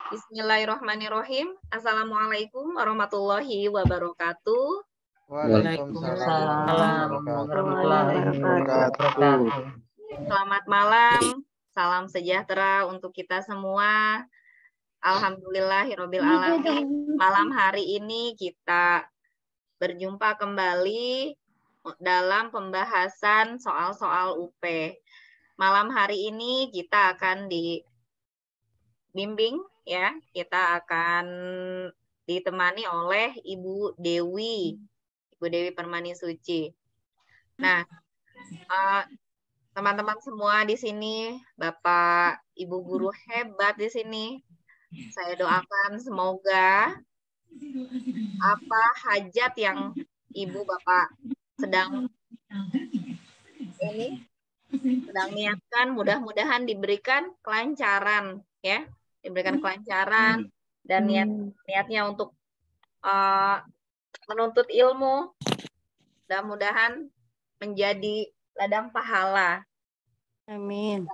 Bismillahirrahmanirrahim. Assalamualaikum warahmatullahi wabarakatuh. Waalaikumsalam warahmatullahi wabarakatuh. Selamat malam, salam sejahtera untuk kita semua. Alhamdulillahirabbil alamin. Malam hari ini kita berjumpa kembali dalam pembahasan soal-soal UP. Malam hari ini kita akan dibimbing ya, kita akan ditemani oleh Ibu Dewi Permani Suci. Nah, teman-teman semua di sini, Bapak, Ibu guru hebat di sini. Saya doakan semoga apa hajat yang Ibu Bapak sedang niatkan, mudah-mudahan diberikan kelancaran ya, diberikan kelancaran dan niatnya untuk menuntut ilmu, mudah-mudahan menjadi ladang pahala. Amin.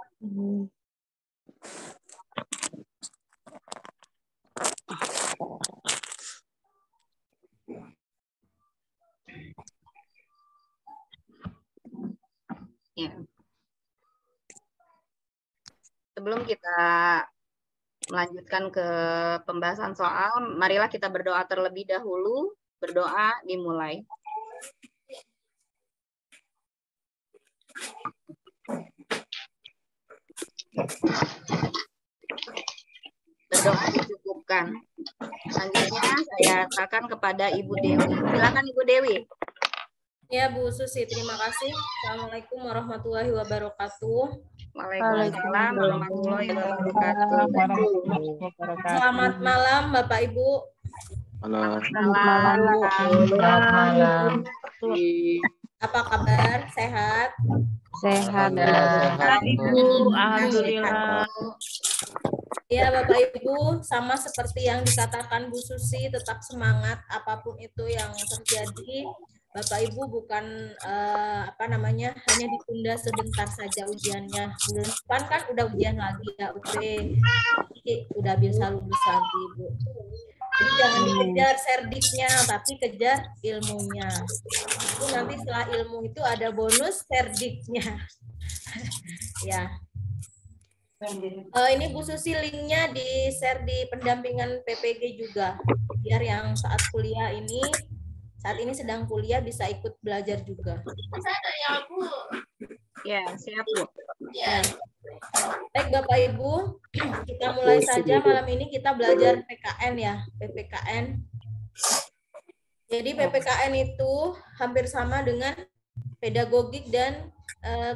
Ya. Sebelum kita melanjutkan ke pembahasan soal, marilah kita berdoa terlebih dahulu. Berdoa dimulai. Berdoa dicukupkan. Selanjutnya saya katakan kepada Ibu Dewi. Silakan Ibu Dewi. Ya Bu Susi, terima kasih. Assalamualaikum warahmatullahi wabarakatuh. Waalaikumsalam warahmatullahi wabarakatuh. Selamat malam Bapak Ibu. Selamat malam. Apa kabar? Sehat? Sehat. Ibu. Alhamdulillah. Ya Bapak Ibu, sama seperti yang dikatakan Bu Susi, tetap semangat apapun itu yang terjadi. Bapak Ibu bukan hanya ditunda sebentar saja ujiannya. Bulan depan kan udah ujian lagi ya UP. Jadi udah bisa lulus lagi Bu. Jadi jangan dikejar serdiknya, tapi kejar ilmunya. Itu nanti setelah ilmu itu ada bonus serdiknya. Ya. Ini Bu Susi linknya di share di pendampingan PPG juga. Biar yang saat ini sedang kuliah bisa ikut belajar juga. Ya, siap Bu. Ya. Baik Bapak Ibu, kita mulai saja malam ini kita belajar PKN ya, PPKN. Jadi PPKN itu hampir sama dengan pedagogik dan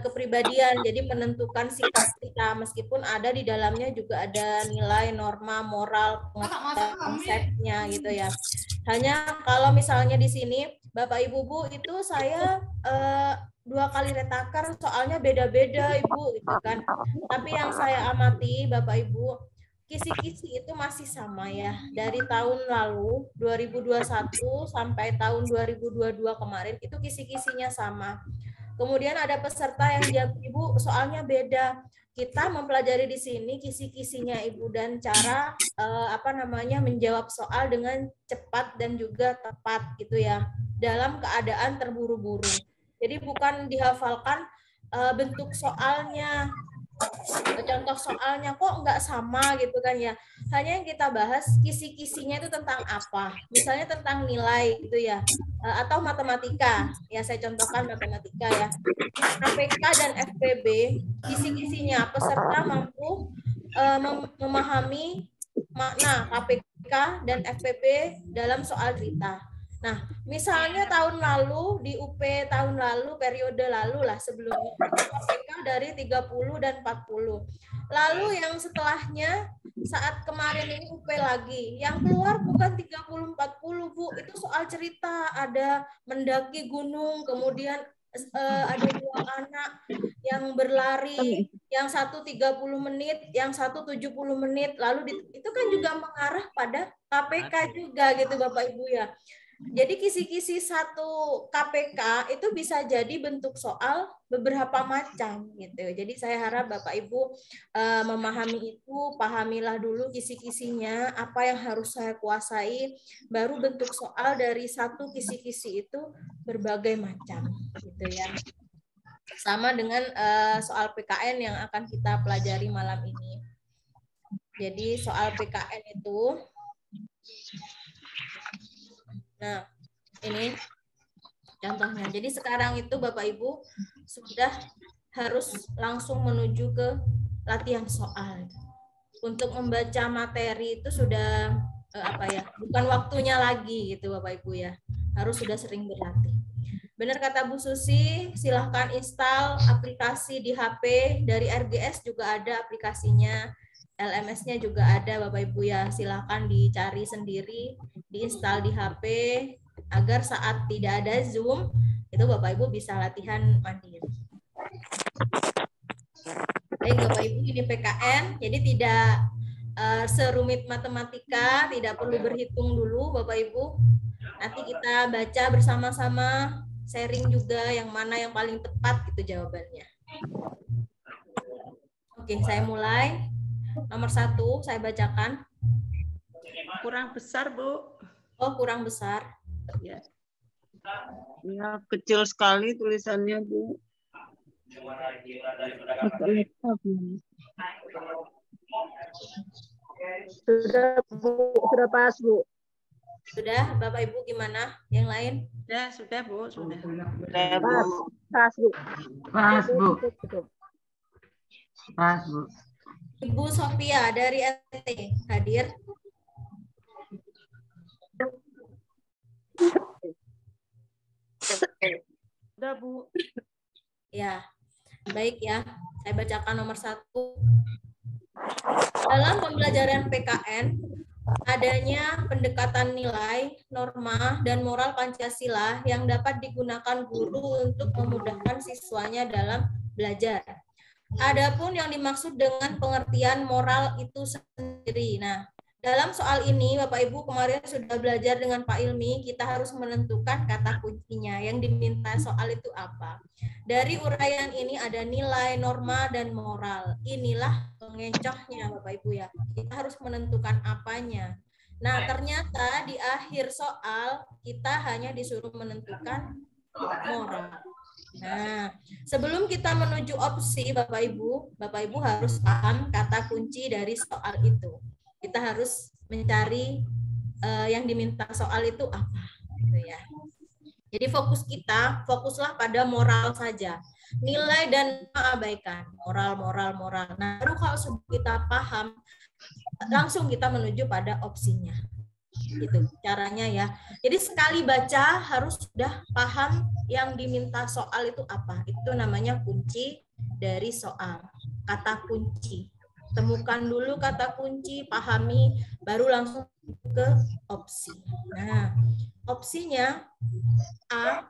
kepribadian. Jadi menentukan sikap kita meskipun ada di dalamnya juga ada nilai, norma, moral, konsepnya gitu ya. Hanya kalau misalnya di sini Bapak Ibu Bu itu saya 2 kali retakan soalnya beda-beda Ibu gitu kan. Tapi yang saya amati Bapak Ibu, kisi-kisi itu masih sama ya. Dari tahun lalu 2021 sampai tahun 2022 kemarin itu kisi-kisinya sama. Kemudian ada peserta yang jawab Ibu soalnya beda. Kita mempelajari di sini kisi-kisinya Ibu dan cara menjawab soal dengan cepat dan juga tepat gitu ya. Dalam keadaan terburu-buru. Jadi bukan dihafalkan bentuk soalnya, contoh soalnya kok nggak sama gitu kan ya. Hanya yang kita bahas kisi-kisinya itu tentang apa. Misalnya tentang nilai gitu ya. Atau matematika. Ya saya contohkan matematika ya. KPK dan FPB, kisi-kisinya peserta mampu memahami makna KPK dan FPB dalam soal cerita. Nah, misalnya tahun lalu di UP tahun lalu periode lalu lah sebelumnya KPK dari 30 dan 40. Lalu yang setelahnya saat kemarin ini UP lagi, yang keluar bukan 30 40 Bu, itu soal cerita, ada mendaki gunung, kemudian ada 2 anak yang berlari, yang satu 30 menit, yang satu 70 menit, lalu itu kan juga mengarah pada KPK juga gitu Bapak Ibu ya. Jadi kisi-kisi satu KPK itu bisa jadi bentuk soal beberapa macam gitu. Jadi saya harap Bapak Ibu memahami itu, pahamilah dulu kisi-kisinya, apa yang harus saya kuasai, baru bentuk soal dari satu kisi-kisi itu berbagai macam gitu ya. Sama dengan soal PKN yang akan kita pelajari malam ini. Jadi soal PKN itu, nah ini contohnya. Jadi sekarang itu Bapak Ibu sudah harus langsung menuju ke latihan soal. Untuk membaca materi itu sudah bukan waktunya lagi gitu Bapak Ibu ya. Harus sudah sering berlatih. Benar kata Bu Susi, silahkan install aplikasi di HP. Dari RGS juga ada aplikasinya. LMS-nya juga ada Bapak Ibu ya. Silahkan dicari sendiri, diinstal di HP, agar saat tidak ada Zoom, itu Bapak Ibu bisa latihan mandiri. Baik Bapak Ibu, ini PKN, jadi tidak serumit matematika, tidak perlu berhitung dulu Bapak Ibu. Nanti kita baca bersama-sama, sharing juga yang mana yang paling tepat itu jawabannya. Oke, saya mulai. Nomor 1, saya bacakan. Kurang besar, Bu. Oh, kurang besar. Ya. Ya, kecil sekali tulisannya, Bu. Sudah, Bu. Sudah pas, Bu. Sudah, Bapak Ibu gimana? Yang lain? Sudah, Bu. Sudah. Pas, pas, Bu. Pas, Bu. Pas, Bu. Ibu Sophia dari NTT hadir. Sudah, Bu. Ya, baik ya. Saya bacakan nomor 1. Dalam pembelajaran PKN, adanya pendekatan nilai, norma, dan moral Pancasila yang dapat digunakan guru untuk memudahkan siswanya dalam belajar. Adapun yang dimaksud dengan pengertian moral itu sendiri. Nah, dalam soal ini Bapak Ibu kemarin sudah belajar dengan Pak Ilmi, kita harus menentukan kata kuncinya. Yang diminta soal itu apa? Dari uraian ini ada nilai, norma, dan moral. Inilah pengecohnya Bapak Ibu ya. Kita harus menentukan apanya. Nah, ternyata di akhir soal kita hanya disuruh menentukan moral. Nah, sebelum kita menuju opsi, Bapak Ibu harus paham kata kunci dari soal itu. Kita harus mencari yang diminta soal itu apa, gitu ya. Jadi fokuslah pada moral saja. Nilai dan abaikan, moral. Nah, baru kalau sudah kita paham, langsung kita menuju pada opsinya. Gitu caranya ya. Jadi sekali baca harus sudah paham yang diminta soal itu apa. Itu namanya kunci dari soal. Kata kunci. Temukan dulu kata kunci, pahami, baru langsung ke opsi. Nah, opsinya A,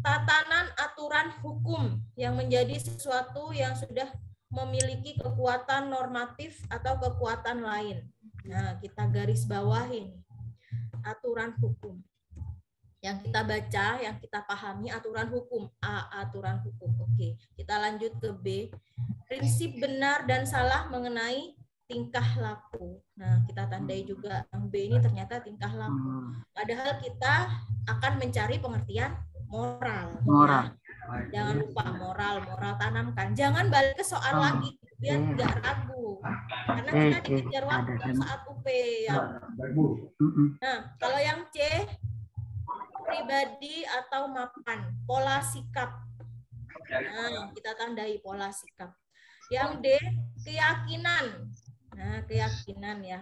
tatanan aturan hukum yang menjadi sesuatu yang sudah memiliki kekuatan normatif atau kekuatan lain. Nah, kita garis bawahi nih. Aturan hukum. Yang kita baca, yang kita pahami aturan hukum. A, aturan hukum. Oke, kita lanjut ke B. Prinsip benar dan salah mengenai tingkah laku. Nah, kita tandai juga yang B ini ternyata tingkah laku. Padahal kita akan mencari pengertian moral. Moral. Ya. Jangan lupa moral tanamkan. Jangan balik ke soal lagi biar nggak ragu. Karena kita dikejar waktu saat UP ya. Nah, kalau yang C, pribadi atau mapan, pola sikap. Nah, kita tandai pola sikap. Yang D, keyakinan. Nah, keyakinan ya.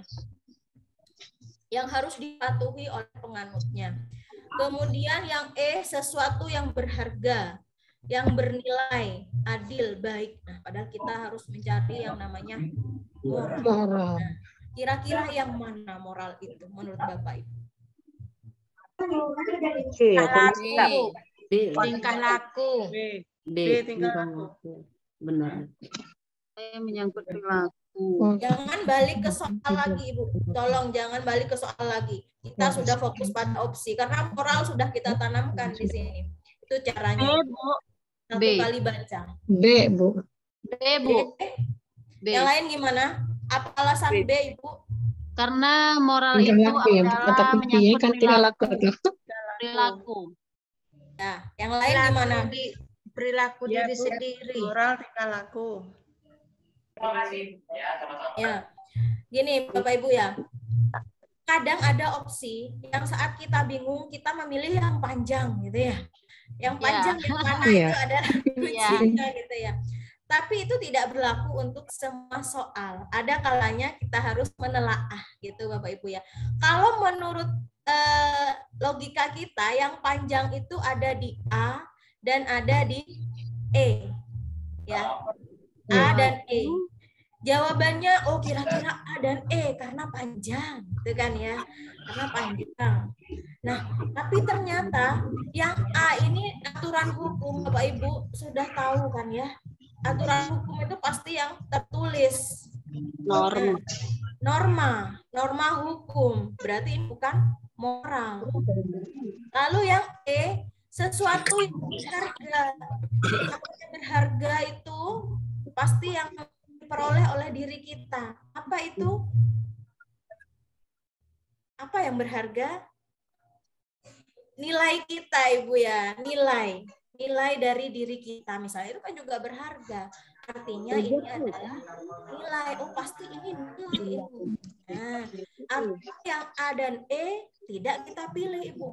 Yang harus dipatuhi oleh penganutnya. Kemudian yang E, sesuatu yang berharga, yang bernilai, adil, baik. Nah, padahal kita harus mencari yang namanya moral. Nah, kira-kira yang mana moral itu menurut Bapak Ibu? Tingkah laku. B, tingkah laku. Benar. menyangkut perilaku. Jangan balik ke soal lagi, Ibu. Tolong jangan balik ke soal lagi. Kita sudah fokus pada opsi karena moral sudah kita tanamkan di sini. Itu caranya. Satu kali baca. B, Bu. B, Bu. B. Yang lain gimana? Apa alasan B, Ibu? Karena moral Tingkah itu laku ya, adalah kata kunci menyangkut kan tingkah laku. perilaku. Nah, yang lain gimana? Perilaku Ya, diri Bu. sendiri. Moral tingkah laku. Ya. Gini, Bapak Ibu ya. Kadang ada opsi yang saat kita bingung kita memilih yang panjang gitu ya. Yang panjang yang mana Iya. itu adalah kuncinya gitu ya. Tapi itu tidak berlaku untuk semua soal. Ada kalanya kita harus menelaah gitu Bapak Ibu ya. Kalau menurut logika kita yang panjang itu ada di A dan ada di E. Ya. A dan E. Jawabannya oh kira-kira A dan E karena panjang, gitu kan ya. Karena panjang. Nah, tapi ternyata yang A ini aturan hukum Bapak Ibu sudah tahu kan ya. Aturan hukum itu pasti yang tertulis. Norma hukum. Berarti ini bukan moral. Lalu yang E, sesuatu yang berharga. Apa yang berharga itu pasti yang diperoleh oleh diri kita. Apa itu? Apa yang berharga? Nilai kita, Ibu ya. Nilai dari diri kita. Misalnya itu kan juga berharga. Artinya ini adalah nilai. Oh, pasti ini nilai, Ibu. Nah, apa yang A dan E tidak kita pilih, Ibu.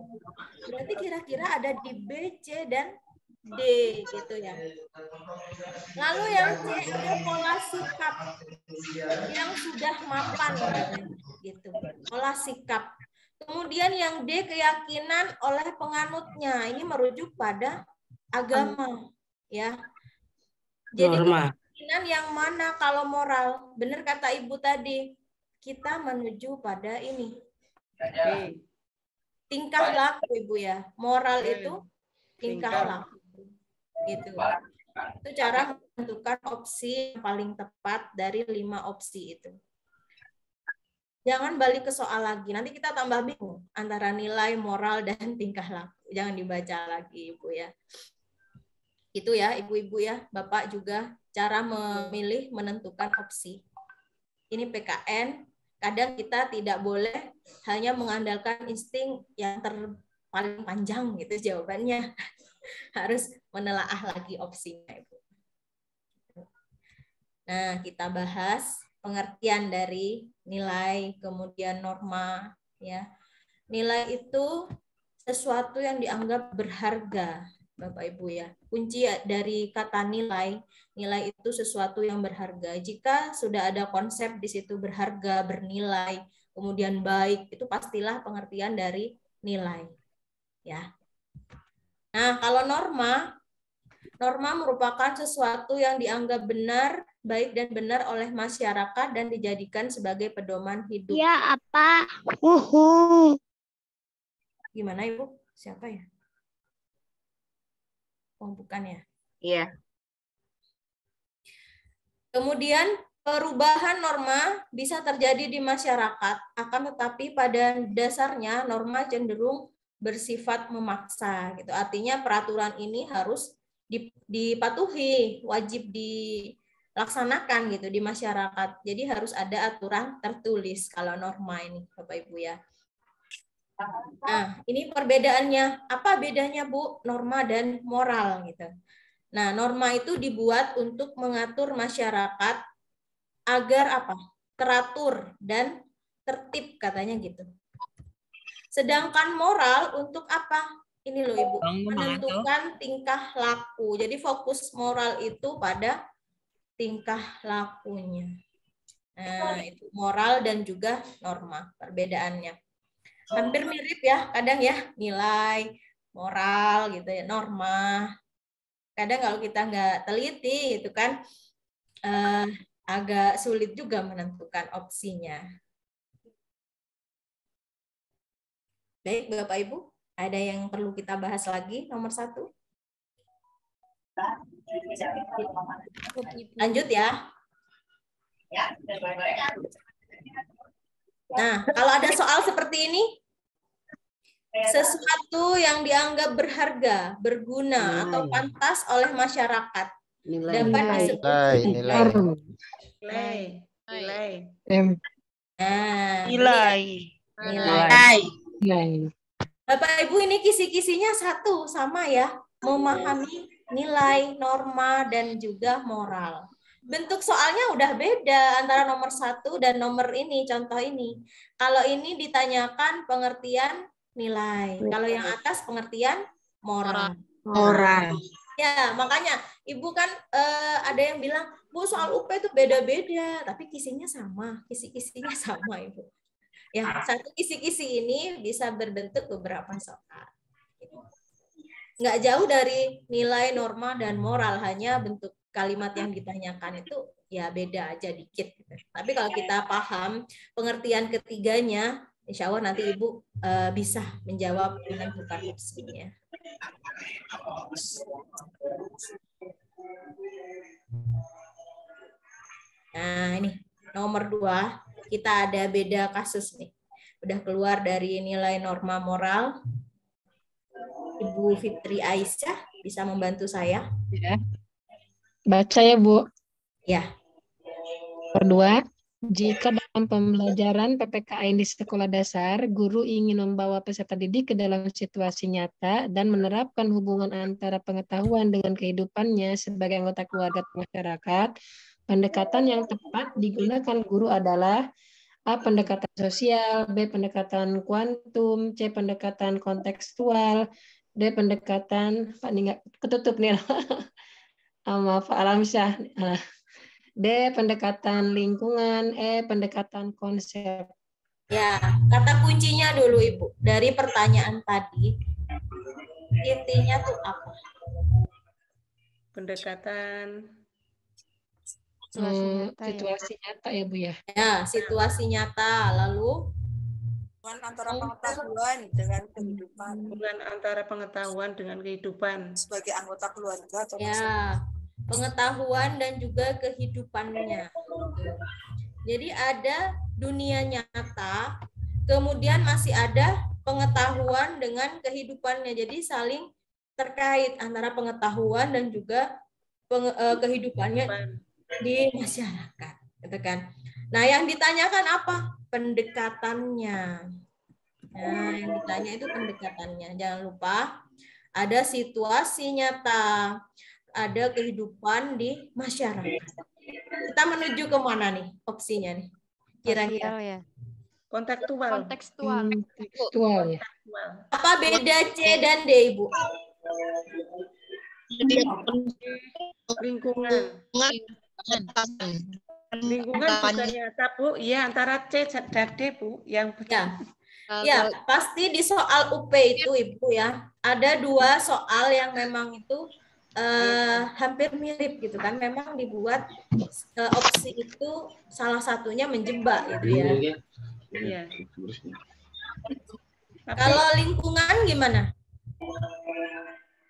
Berarti kira-kira ada di B, C, dan D gitu ya. Lalu yang C ada pola sikap yang sudah mapan gitu. Pola sikap. Kemudian yang D keyakinan oleh penganutnya. Ini merujuk pada agama ya. Jadi keyakinan yang mana kalau moral? Benar kata Ibu tadi. Kita menuju pada ini. Tingkah laku Ibu ya. Moral itu tingkah laku. Gitu. Itu cara menentukan opsi yang paling tepat dari 5 opsi itu. Jangan balik ke soal lagi. Nanti kita tambah bingung antara nilai, moral, dan tingkah laku. Jangan dibaca lagi, Ibu ya. Itu ya, Ibu-ibu ya. Bapak juga cara memilih, menentukan opsi. Ini PKN. Kadang kita tidak boleh hanya mengandalkan insting yang paling panjang gitu jawabannya. Harus menelaah lagi opsinya, Ibu. Nah, kita bahas pengertian dari nilai, kemudian norma, ya. Nilai itu sesuatu yang dianggap berharga, Bapak Ibu ya. Kunci dari kata nilai itu sesuatu yang berharga. Jika sudah ada konsep di situ berharga, bernilai, kemudian baik, itu pastilah pengertian dari nilai, ya. Nah, kalau norma merupakan sesuatu yang dianggap benar, baik dan benar oleh masyarakat dan dijadikan sebagai pedoman hidup. Ya, apa? Gimana, Ibu? Siapa ya? Oh, bukan ya? Iya. Kemudian perubahan norma bisa terjadi di masyarakat, akan tetapi pada dasarnya norma cenderung bersifat memaksa gitu. Artinya peraturan ini harus dipatuhi, wajib dilaksanakan gitu di masyarakat. Jadi harus ada aturan tertulis kalau norma ini, Bapak Ibu ya. Nah, ini perbedaannya. Apa bedanya, Bu? Norma dan moral gitu. Nah, norma itu dibuat untuk mengatur masyarakat agar apa? Teratur dan tertib katanya gitu. Sedangkan moral untuk apa? Ini loh Ibu, menentukan tingkah laku. Jadi fokus moral itu pada tingkah lakunya. Nah, itu moral dan juga norma, perbedaannya. Hampir mirip ya, kadang ya, nilai, moral gitu ya, norma. Kadang kalau kita nggak teliti itu kan agak sulit juga menentukan opsinya. Baik, Bapak Ibu, ada yang perlu kita bahas lagi nomor 1? Lanjut ya. Nah, kalau ada soal seperti ini, sesuatu yang dianggap berharga, berguna, atau pantas oleh masyarakat dapat disebut Nilai. Nilai. Nah, Nilai. nilai. Bapak Ibu, ini kisi-kisinya satu sama ya, memahami nilai, norma, dan juga moral. Bentuk soalnya udah beda antara nomor 1 dan nomor ini, contoh ini. Kalau ini ditanyakan pengertian nilai, kalau yang atas pengertian moral. Ya, makanya Ibu kan ada yang bilang, Bu, soal UP itu beda-beda, tapi kisinya sama, kisi-kisinya sama, Ibu. Ya, satu kisi-kisi ini bisa berbentuk beberapa soal. Nggak jauh dari nilai, norma, dan moral, hanya bentuk kalimat yang ditanyakan itu ya beda aja dikit. Tapi kalau kita paham pengertian ketiganya, insya Allah nanti Ibu bisa menjawab menentukan opsinya. Nah, ini nomor 2. Kita ada beda kasus nih. Udah keluar dari nilai norma moral. Ibu Fitri Aisyah bisa membantu saya? Ya. Baca ya, Bu. Ya. Nomor 2, jika dalam pembelajaran PPKN di sekolah dasar, guru ingin membawa peserta didik ke dalam situasi nyata dan menerapkan hubungan antara pengetahuan dengan kehidupannya sebagai anggota keluarga atau masyarakat, pendekatan yang tepat digunakan guru adalah A. Pendekatan sosial, B. Pendekatan kuantum, C. Pendekatan kontekstual, D. Pendekatan, Pak ini nggak ketutup nih, maaf Pak Alamsyah, D. Pendekatan lingkungan, E. Pendekatan konsep. Ya, kata kuncinya dulu Ibu. Dari pertanyaan tadi, intinya tuh apa? Pendekatan Situasi nyata ya Bu ya. Ya, situasi nyata. Lalu hubungan antara pengetahuan dengan kehidupan. Hubungan antara pengetahuan dengan kehidupan sebagai anggota keluarga atau ya, pengetahuan dan juga kehidupannya. Jadi ada dunia nyata, kemudian masih ada pengetahuan dengan kehidupannya. Jadi saling terkait antara pengetahuan dan juga kehidupannya di masyarakat, gitu kan. Nah, yang ditanyakan apa? Pendekatannya. Nah, yang ditanya itu pendekatannya. Jangan lupa ada situasi nyata, ada kehidupan di masyarakat. Kita menuju ke mana nih opsinya nih? Kira-kira ya. kontekstual. Kontekstual ya. Apa beda C dan D, Ibu? Lingkungan. Lingkungan juga nyata, Bu. Iya, antara C dan D, Bu. Yang ya, pasti di soal UP itu, Ibu ya. Ada 2 soal yang memang itu hampir mirip gitu kan. Memang dibuat opsi itu salah satunya menjebak gitu ya. Iya. Kalau lingkungan gimana?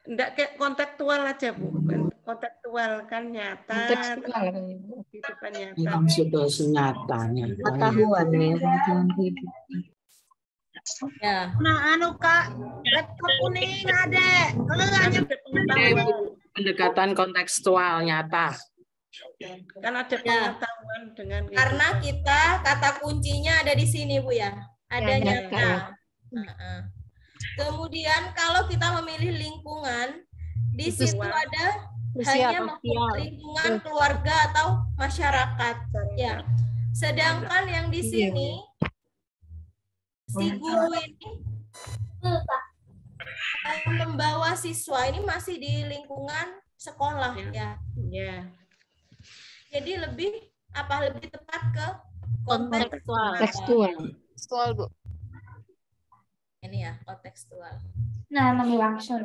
Enggak, kayak kontekstual aja, Bu. Kontekstual kan nyata. Kontekstual. Kehidupan nyata. Situasi nyatanya. Pengetahuan ya. Ya. Nah, anu Kak, laptop kuning ada. Pendekatan kontekstual nyata. Kan ada pengetahuan dengan karena kita kata kuncinya ada di sini, Bu ya. Ada nyata. Kemudian kalau kita memilih lingkungan, di situ ada hanya lingkungan keluarga atau masyarakat. Ya. Sedangkan yang di sini si guru ini membawa siswa ini masih di lingkungan sekolah ya. Ya. Jadi lebih tepat ke Kontekstual. Kontekstual, Bu. Ini ya, kontekstual. Nah, langsung.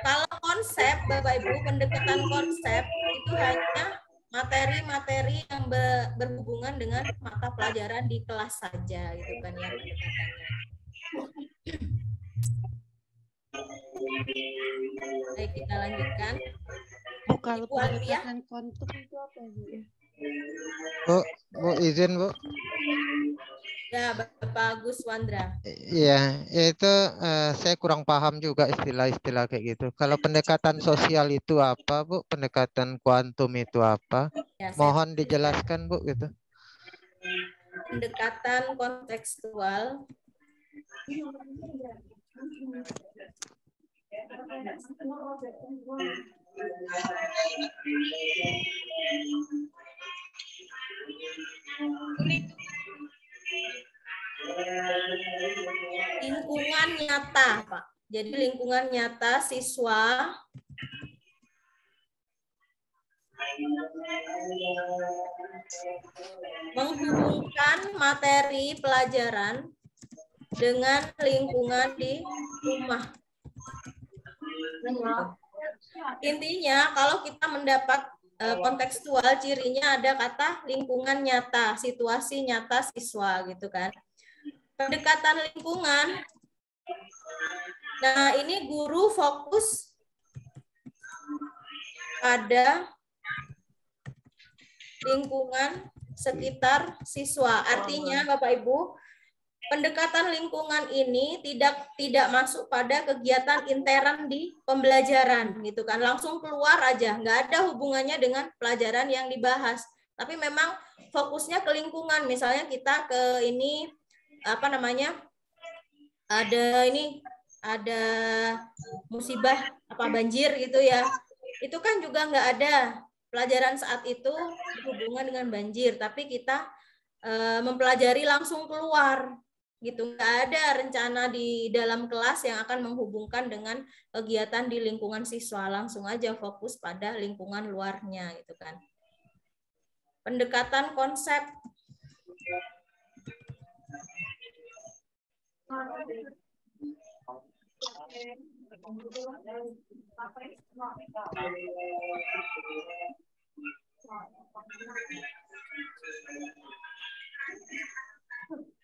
Kalau konsep, Bapak Ibu, pendekatan konsep itu hanya materi-materi yang berhubungan dengan mata pelajaran di kelas saja, gitu kan ya pendekatannya. Baik, kita lanjutkan. Kalau Ibu Alfiah? pendekatan kuantum itu apa, Bu? Bu izin Bu. Ya, Bapak Agus Wandra. Iya, itu saya kurang paham juga istilah-istilah kayak gitu. Kalau pendekatan sosial itu apa, Bu? Pendekatan kuantum itu apa? Ya, Mohon dijelaskan, Bu, gitu. Pendekatan kontekstual lingkungan nyata, Pak. Jadi lingkungan nyata siswa menghubungkan materi pelajaran dengan lingkungan di rumah. Intinya kalau kita mendapat kontekstual, cirinya ada kata lingkungan nyata, situasi nyata siswa gitu kan. Pendekatan lingkungan. Nah, ini guru fokus pada lingkungan sekitar siswa. Artinya Bapak Ibu, pendekatan lingkungan ini tidak masuk pada kegiatan intern di pembelajaran gitu kan. Langsung keluar aja, nggak ada hubungannya dengan pelajaran yang dibahas. Tapi memang fokusnya ke lingkungan. Misalnya kita ke ini apa namanya? Ada musibah apa banjir gitu ya. Itu kan juga nggak ada pelajaran saat itu berhubungan dengan banjir, tapi kita mempelajari langsung keluar gitu, nggak ada rencana di dalam kelas yang akan menghubungkan dengan kegiatan di lingkungan siswa, langsung aja fokus pada lingkungan luarnya gitu kan. Pendekatan konsep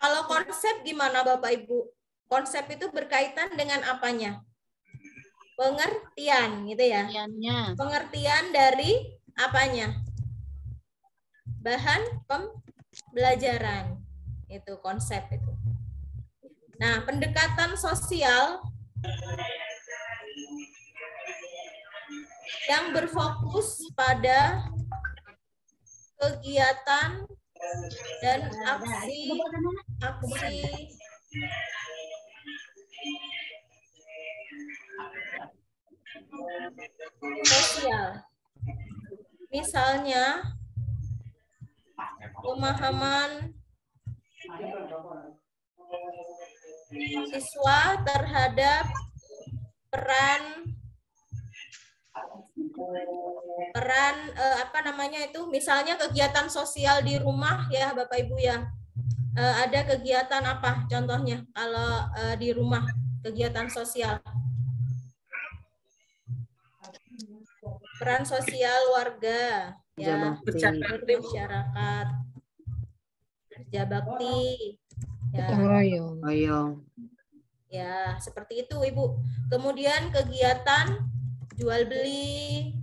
kalau konsep gimana Bapak Ibu? Konsep itu berkaitan dengan apanya? Pengertian gitu ya. Pengertian dari apanya? Bahan pembelajaran. Itu konsep itu. Nah, pendekatan sosial yang berfokus pada kegiatan dan aksi sosial. Misalnya pemahaman siswa terhadap peran apa namanya itu, misalnya kegiatan sosial di rumah ya Bapak Ibu ya. Ada kegiatan apa contohnya kalau di rumah kegiatan sosial? Peran sosial warga ya, bermasyarakat, kerja bakti ya. Ya, seperti itu Ibu. Kemudian kegiatan jual beli.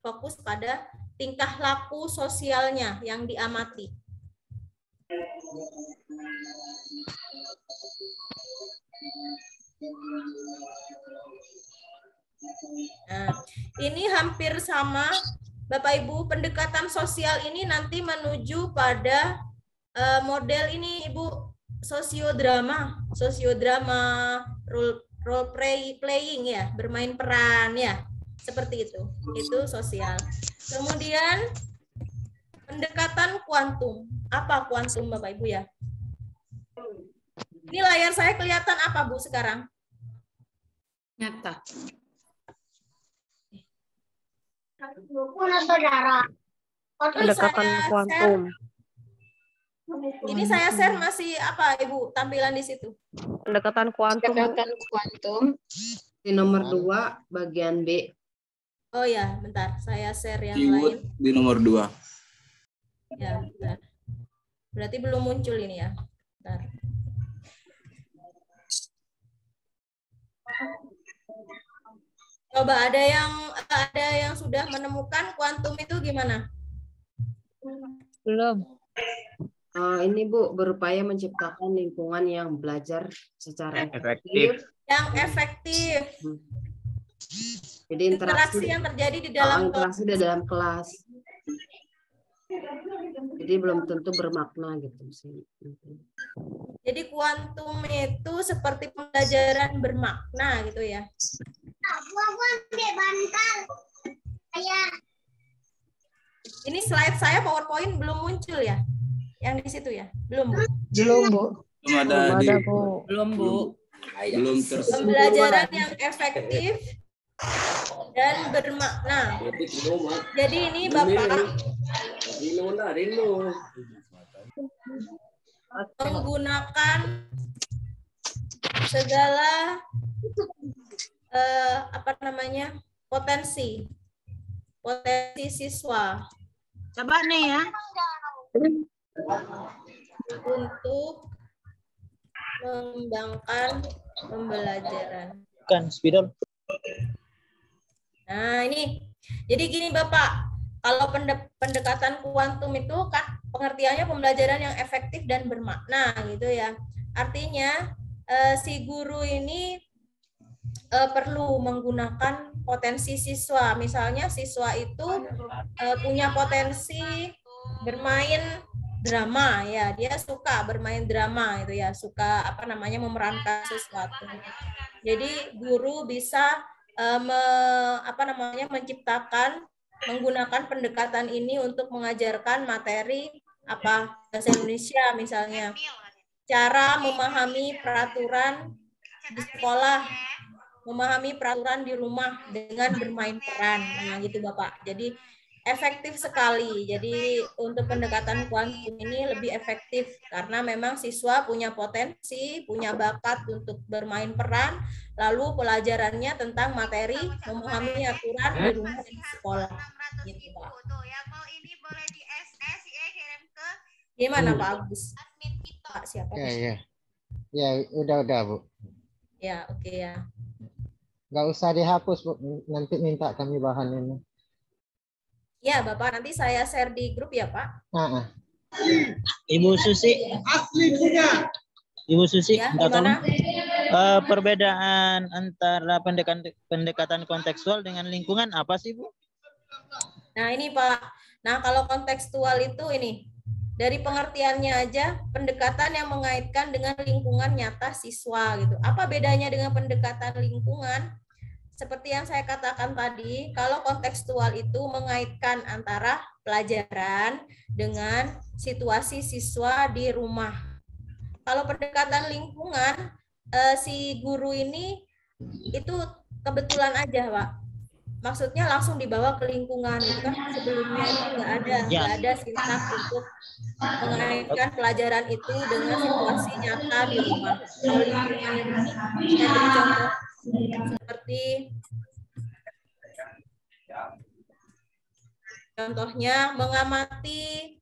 Fokus pada tingkah laku sosialnya yang diamati. Nah, ini hampir sama Bapak Ibu, pendekatan sosial ini nanti menuju pada model ini Ibu, sosiodrama, role playing ya, bermain peran ya, seperti itu sosial. Kemudian pendekatan kuantum, apa kuantum Bapak Ibu ya? Ini layar saya kelihatan apa Bu sekarang? Nyata. Pendekatan kuantum. Ini saya share masih apa Ibu tampilan di situ? Pendekatan kuantum. Pendekatan kuantum. Di nomor 2 bagian B. Oh ya, bentar. Saya share yang lain. Di nomor 2. Ya, bentar. Berarti belum muncul ini ya. Bentar. Coba ada yang sudah menemukan kuantum itu gimana? Belum. Ini Bu, berupaya menciptakan lingkungan yang belajar secara efektif. Yang efektif. Jadi Interaksi yang terjadi di dalam interaksi di dalam kelas. Jadi belum tentu bermakna gitu sih. Jadi kuantum itu seperti pembelajaran bermakna gitu ya. Ini slide saya PowerPoint belum muncul ya? Yang di situ ya? Belum, Bu? Belum, Bu. Belum ada, Bu. Belum, Bu. Belum Pembelajaran yang efektif dan bermakna. Jadi ini Bapak menggunakan segala potensi siswa. Coba nih ya. Untuk mengembangkan pembelajaran. Bukan, spidol. Nah, ini. Jadi gini Bapak, kalau pendekatan kuantum itu kan pengertiannya pembelajaran yang efektif dan bermakna gitu ya. Artinya si guru ini perlu menggunakan potensi siswa. Misalnya siswa itu punya potensi bermain drama ya, dia suka bermain drama itu ya, suka memerankan sesuatu. Jadi guru bisa menciptakan, menggunakan pendekatan ini untuk mengajarkan materi bahasa Indonesia misalnya, cara memahami peraturan di sekolah, memahami peraturan di rumah dengan bermain peran, nah gitu Bapak. Jadi efektif sekali. Jadi untuk pendekatan kuantum ini lebih efektif karena memang siswa punya potensi, punya bakat untuk bermain peran, lalu pelajarannya tentang materi memahami aturan di rumah dan di sekolah. Gitu, Pak. Gimana Pak Agus? Pak siapa? Ya, udah Bu. Ya, oke ya. Nggak usah dihapus Bu, nanti minta kami bahan ini. Ya, Bapak, nanti saya share di grup ya, Pak. Ibu Susi. Ibu Susi, ya, perbedaan antara pendekatan kontekstual dengan lingkungan apa sih, Bu? Nah, ini, Pak. Nah, kalau kontekstual itu ini, dari pengertiannya aja, pendekatan yang mengaitkan dengan lingkungan nyata siswa gitu. Apa bedanya dengan pendekatan lingkungan? Seperti yang saya katakan tadi, kalau kontekstual itu mengaitkan antara pelajaran dengan situasi siswa di rumah. Kalau pendekatan lingkungan, si guru ini itu kebetulan aja, Pak. Maksudnya langsung dibawa ke lingkungan, gitu kan? Sebelumnya itu nggak ada sintak untuk mengaitkan pelajaran itu dengan situasi nyata di rumah. Kalau lingkungan ini, saya beri contoh seperti contohnya mengamati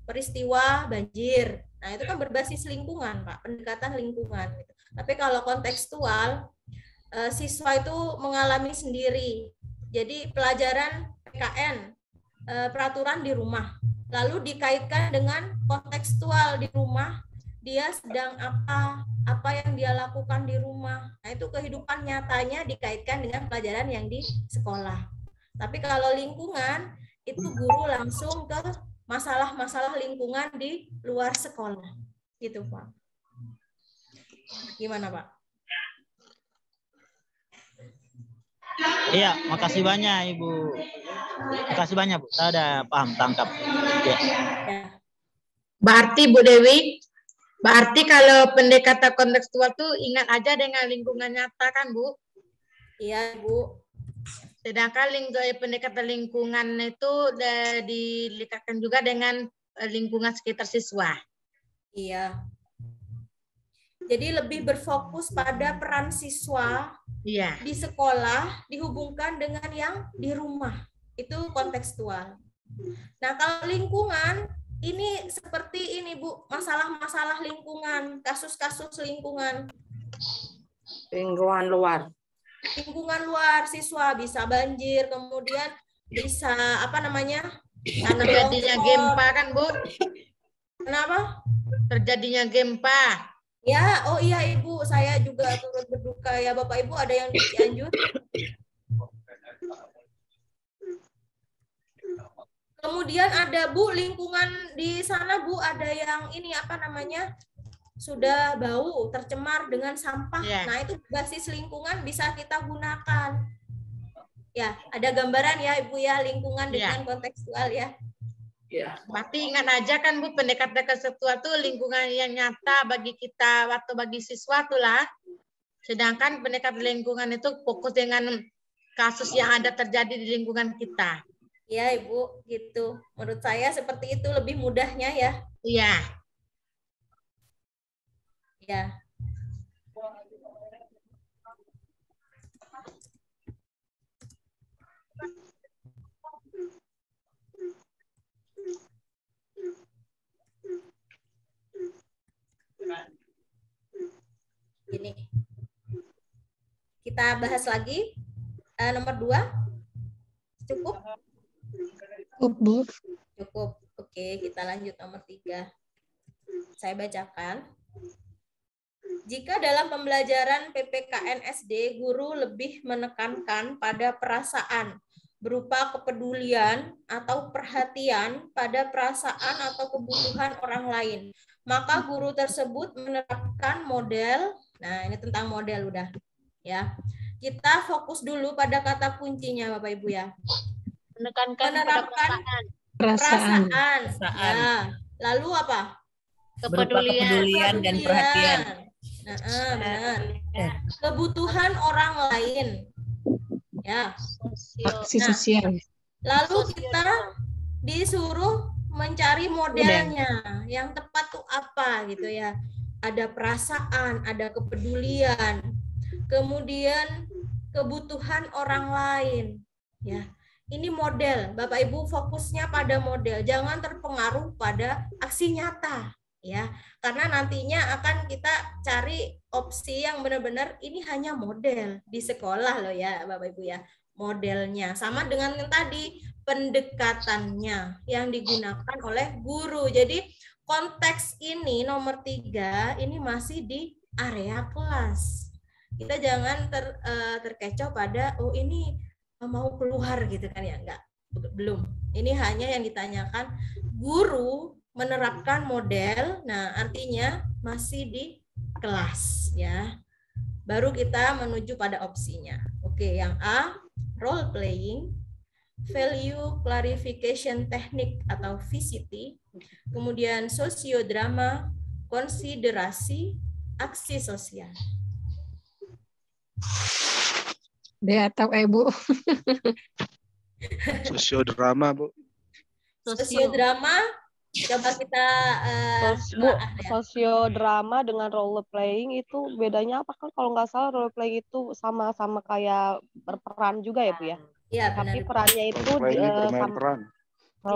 peristiwa banjir. Nah, itu kan berbasis lingkungan, Pak, pendekatan lingkungan. Tapi kalau kontekstual, siswa itu mengalami sendiri. Jadi pelajaran PKN, peraturan di rumah, lalu dikaitkan dengan kontekstual di rumah. Dia sedang apa yang dia lakukan di rumah. Nah, itu kehidupan nyatanya dikaitkan dengan pelajaran yang di sekolah. Tapi kalau lingkungan, itu guru langsung ke masalah-masalah lingkungan di luar sekolah. Gitu, Pak. Gimana, Pak? Iya, makasih banyak, Ibu. Makasih banyak, Bu. Saya udah paham, tangkap. Ya. Berarti Bu Dewi, berarti kalau pendekatan kontekstual tuh ingat aja dengan lingkungan nyata kan, Bu? Iya, Bu. Sedangkan pendekatan lingkungan itu dilekatkan juga dengan lingkungan sekitar siswa. Iya. Jadi lebih berfokus pada peran siswa di sekolah dihubungkan dengan yang di rumah. Itu kontekstual. Nah, kalau lingkungan, ini seperti ini, Bu, masalah-masalah lingkungan, kasus-kasus lingkungan. Lingkungan luar. Lingkungan luar, siswa bisa banjir, kemudian bisa apa namanya? Tanah Terjadinya longsor. gempa kan, Bu? Kenapa? Terjadinya gempa. Ya, oh iya Ibu, saya juga turut berduka ya. Bapak Ibu ada yang di Cianjur? Kemudian ada Bu, lingkungan di sana Bu, ada yang ini apa namanya? Sudah bau, tercemar dengan sampah. Ya. Nah, itu basis lingkungan bisa kita gunakan. Ya, ada gambaran ya Ibu ya, lingkungan dengan kontekstual ya. Ya. Berarti ingat aja kan Bu, pendekatan kontekstual itu lingkungan yang nyata bagi kita atau bagi siswa tuh lah. Sedangkan pendekatan lingkungan itu fokus dengan kasus yang ada terjadi di lingkungan kita. Ya Ibu, gitu. Menurut saya seperti itu lebih mudahnya ya. Iya. Ya. Ini. Kita bahas lagi. Nomor 2. Cukup? Cukup, Bu. Cukup. Oke, kita lanjut nomor 3. Saya bacakan. Jika dalam pembelajaran PPKN SD, guru lebih menekankan pada perasaan berupa kepedulian atau perhatian pada perasaan atau kebutuhan orang lain, maka guru tersebut menerapkan model. Nah, ini tentang model udah. Ya. Kita fokus dulu pada kata kuncinya Bapak Ibu ya. Menekankan menerapkan perasaan. Ya. Lalu apa? Kepedulian dan perhatian. Nah, benar. Kebutuhan orang lain. Ya. Aksi sosial. Lalu kita disuruh mencari modelnya. Yang tepat tuh apa gitu ya. Ada perasaan, ada kepedulian. Kemudian kebutuhan orang lain. Ya. Ini model, Bapak Ibu fokusnya pada model, jangan terpengaruh pada aksi nyata, ya. Karena nantinya akan kita cari opsi yang benar-benar ini hanya model di sekolah loh ya, Bapak Ibu ya. Modelnya sama dengan yang tadi, pendekatannya yang digunakan oleh guru. Jadi konteks ini nomor 3 ini masih di area kelas. Kita jangan terkecoh pada oh ini mau keluar gitu kan ya, enggak, belum. Ini hanya yang ditanyakan guru menerapkan model, nah artinya masih di kelas ya. Baru kita menuju pada opsinya. Oke, yang A, role playing, value clarification technique atau VCT, kemudian sosiodrama, konsiderasi, aksi sosial. D atau E, Bu? Sosiodrama, Bu. Sosiodrama, coba kita Bu, sosiodrama dengan role playing itu bedanya apa kan? Kalau nggak salah role playing itu sama-sama kayak berperan juga ya, Bu ya? Iya, tapi benar. perannya itu bermain peran.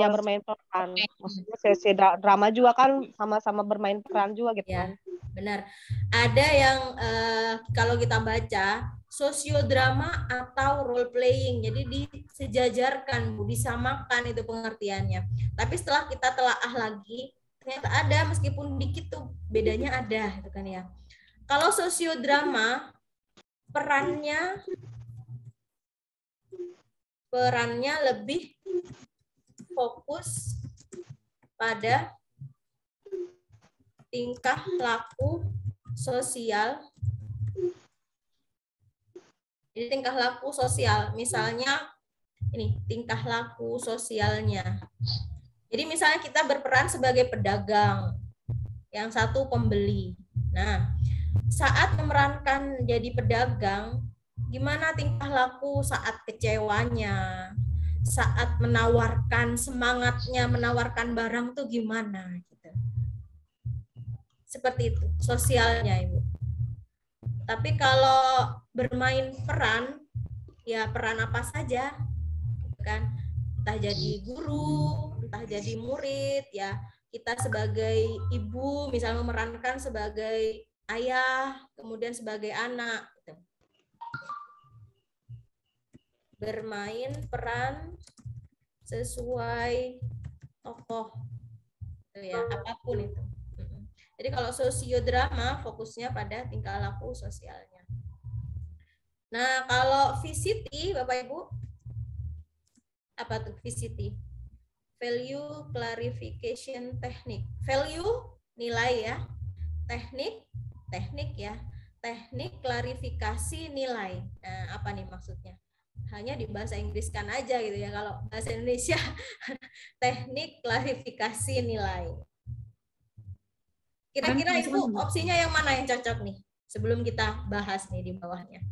Ya bermain peran. Maksudnya sosiodrama juga kan sama-sama bermain peran juga gitu Ya, kan? benar. Ada yang kalau kita baca sosiodrama atau role playing, jadi disejajarkan, Bu, disamakan itu pengertiannya. Tapi setelah kita telaah lagi, ternyata ada meskipun dikit tuh bedanya ada, gitu kan ya. Kalau sosiodrama perannya lebih fokus pada tingkah laku sosial. Jadi tingkah laku sosial, misalnya ini tingkah laku sosialnya. Jadi misalnya kita berperan sebagai pedagang, yang satu pembeli. Nah, saat memerankan jadi pedagang, gimana tingkah laku saat kecewanya, saat menawarkan semangatnya, menawarkan barang tuh gimana gitu. Seperti itu sosialnya, Ibu. Tapi kalau bermain peran, ya peran apa saja, kan? Entah jadi guru, entah jadi murid, ya kita sebagai ibu, misalnya memerankan sebagai ayah, kemudian sebagai anak. Gitu. Bermain peran sesuai tokoh, gitu ya, apapun itu. Jadi kalau sosiodrama fokusnya pada tingkah laku sosialnya. Nah, kalau VCT, Bapak Ibu, apa tuh VCT? Value clarification technique. Value nilai ya, teknik ya, teknik klarifikasi nilai. Nah, apa nih maksudnya? Hanya di bahasa Inggriskan aja gitu ya. Kalau bahasa Indonesia teknik klarifikasi nilai. Kira-kira Ibu opsinya yang mana yang cocok nih? Sebelum kita bahas nih di bawahnya.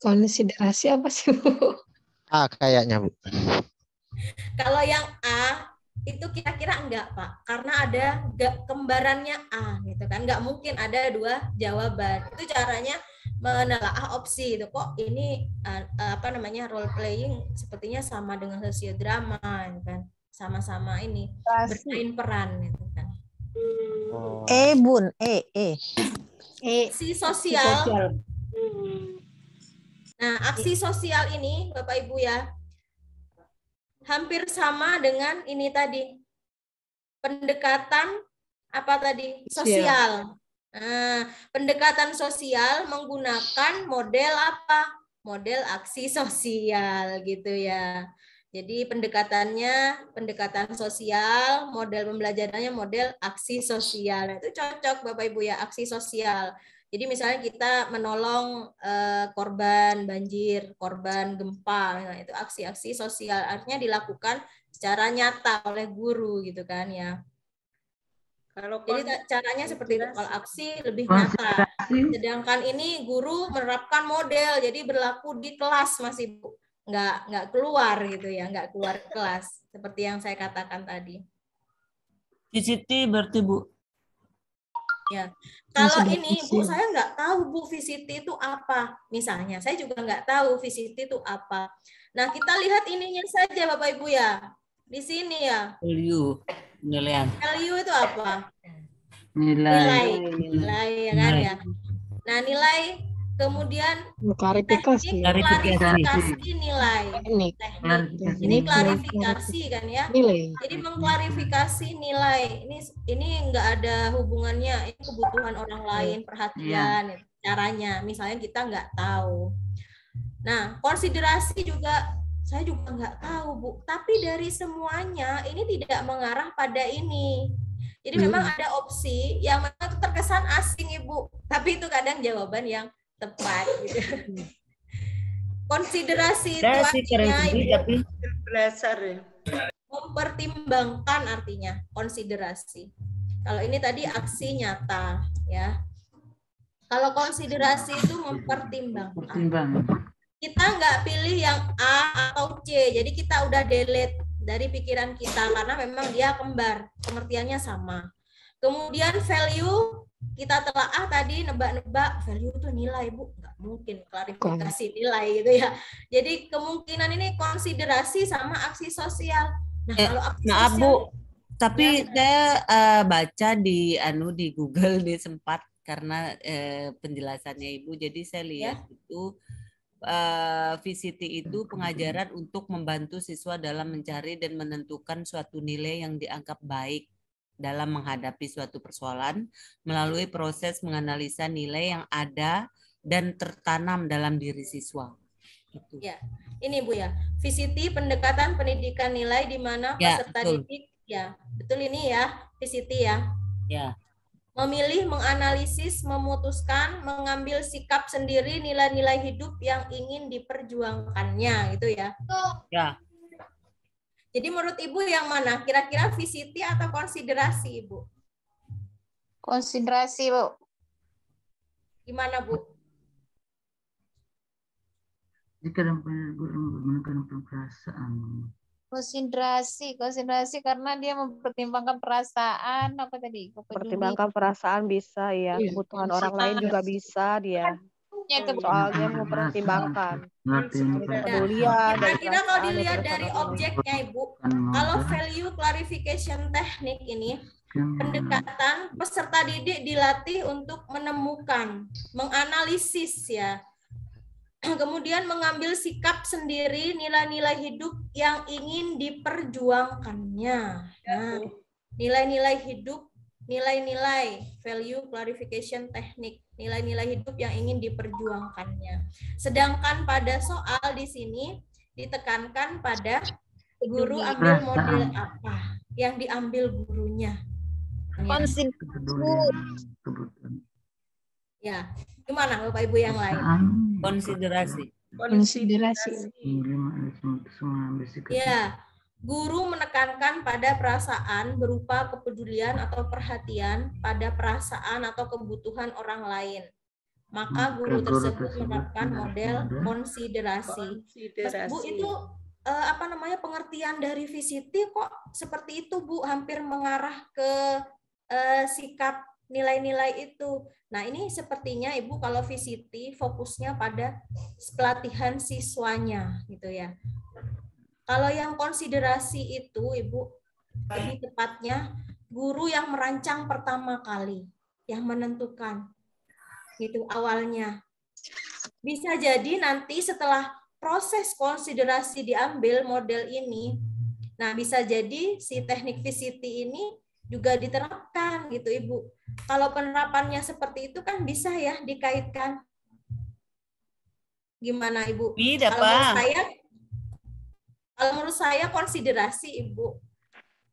Konsiderasi apa sih, Bu? Kayaknya, Bu. Kalau yang A itu kira-kira enggak, Pak, karena ada kembarannya A gitu kan, nggak mungkin ada dua jawaban. Itu caranya menelaah opsi itu, kok ini apa namanya, role playing sepertinya sama dengan sosiodrama gitu kan, sama-sama ini bermain peran gitu kan. Bun, aksi sosial. Nah, aksi sosial ini Bapak Ibu ya, hampir sama dengan ini tadi. Pendekatan apa tadi? Sosial. Nah, pendekatan sosial menggunakan model apa? Model aksi sosial gitu ya. Jadi pendekatannya pendekatan sosial, model pembelajarannya model aksi sosial. Nah, itu cocok Bapak Ibu ya, aksi sosial. Jadi misalnya kita menolong korban banjir, korban gempa, nah itu aksi-aksi sosial, artinya dilakukan secara nyata oleh guru gitu kan ya. Jadi caranya seperti itu, kalau aksi lebih nyata. Sedangkan ini guru menerapkan model, jadi berlaku di kelas masih Bu, nggak keluar gitu ya, nggak keluar kelas seperti yang saya katakan tadi. VCT berarti Bu. Ya, kalau ini Bu, saya nggak tahu Bu VCT itu apa. Misalnya, saya juga nggak tahu VCT itu apa. Nah, kita lihat ininya saja Bapak Ibu ya. Di sini ya. Value, penilaian. Value itu apa? Nilai ya kan ya. Nah, nilai kemudian klarifikasi nilai. Ini klarifikasi kan ya. Jadi mengklarifikasi nilai. Ini enggak ada hubungannya, ini kebutuhan orang lain, perhatian, caranya. Misalnya kita enggak tahu. Nah, konsiderasi juga saya juga enggak tahu, Bu. Tapi dari semuanya ini tidak mengarah pada ini. Jadi memang ada opsi yang memang terkesan asing, Ibu. Tapi itu kadang jawaban yang tepat gitu. Konsiderasi itu artinya mempertimbangkan, artinya konsiderasi. Kalau ini tadi aksi nyata ya. Kalau konsiderasi itu mempertimbangkan. Kita nggak pilih yang A atau C, jadi kita udah delete dari pikiran kita karena memang dia kembar, pengertiannya sama. Kemudian value kita telaah tadi, nebak-nebak value itu nilai Bu, nggak mungkin klarifikasi nilai gitu ya. Jadi kemungkinan ini konsiderasi sama aksi sosial. Nah, kalau aksi maaf sosial, Bu, tapi saya baca di Google di sempat karena penjelasannya Ibu, jadi saya lihat itu VCT itu pengajaran untuk membantu siswa dalam mencari dan menentukan suatu nilai yang dianggap baik dalam menghadapi suatu persoalan melalui proses menganalisa nilai yang ada dan tertanam dalam diri siswa. Gitu. Ya, ini Bu ya, VCT pendekatan pendidikan nilai di mana peserta didik ya, betul ini ya, VCT ya. Ya. Memilih, menganalisis, memutuskan, mengambil sikap sendiri nilai-nilai hidup yang ingin diperjuangkannya, gitu ya. Ya. Jadi menurut Ibu yang mana? Kira-kira VCT atau konsiderasi, Ibu? Konsiderasi, Bu. Gimana, Bu? Jika menggunakan perasaan. Konsiderasi karena dia mempertimbangkan perasaan apa tadi? Pertimbangkan perasaan bisa ya, kebutuhan orang lain juga bisa dia. soalnya mempertimbangkan kepedulian dan Kira-kira kalau perasaan dilihat dan dari perasaan. objeknya Ibu, kalau value clarification teknik ini, pendekatan peserta didik dilatih untuk menemukan, menganalisis ya, kemudian mengambil sikap sendiri nilai-nilai hidup yang ingin diperjuangkannya. Nah, nilai-nilai hidup, nilai-nilai value clarification teknik, nilai-nilai hidup yang ingin diperjuangkannya. Sedangkan pada soal di sini ditekankan pada guru ambil model apa yang diambil gurunya. Ya, gimana Bapak Ibu yang lain? Konsiderasi. Ya, guru menekankan pada perasaan berupa kepedulian atau perhatian pada perasaan atau kebutuhan orang lain. Maka guru tersebut menerapkan model konsiderasi. Bu, itu apa namanya pengertian dari VCT kok seperti itu Bu, hampir mengarah ke sikap nilai-nilai itu. Nah, ini sepertinya Ibu kalau VCT fokusnya pada pelatihan siswanya gitu ya. Kalau yang konsiderasi itu Ibu lebih tepatnya guru yang merancang pertama kali, yang menentukan gitu awalnya. Bisa jadi nanti setelah proses konsiderasi diambil model ini, nah bisa jadi si teknik VCT ini juga diterapkan gitu Ibu. Kalau penerapannya seperti itu kan bisa ya dikaitkan. Gimana Ibu? Tidak, Kalau Pak. menurut saya konsiderasi Ibu.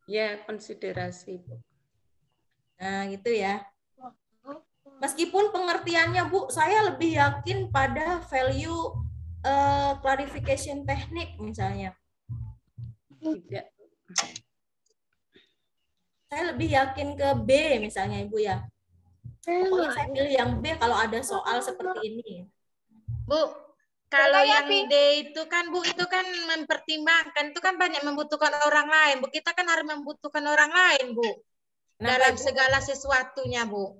Ya, konsiderasi Bu. Nah, gitu ya. Meskipun pengertiannya Bu, saya lebih yakin pada value clarification teknik misalnya. Tidak. Saya lebih yakin ke B misalnya Ibu ya. Pokoknya saya pilih yang B kalau ada soal seperti ini. Bu, kalau yang D itu kan Bu, itu kan mempertimbangkan, itu kan banyak membutuhkan orang lain. Bu, kita kan harus membutuhkan orang lain, Bu. Dalam segala sesuatunya, Bu.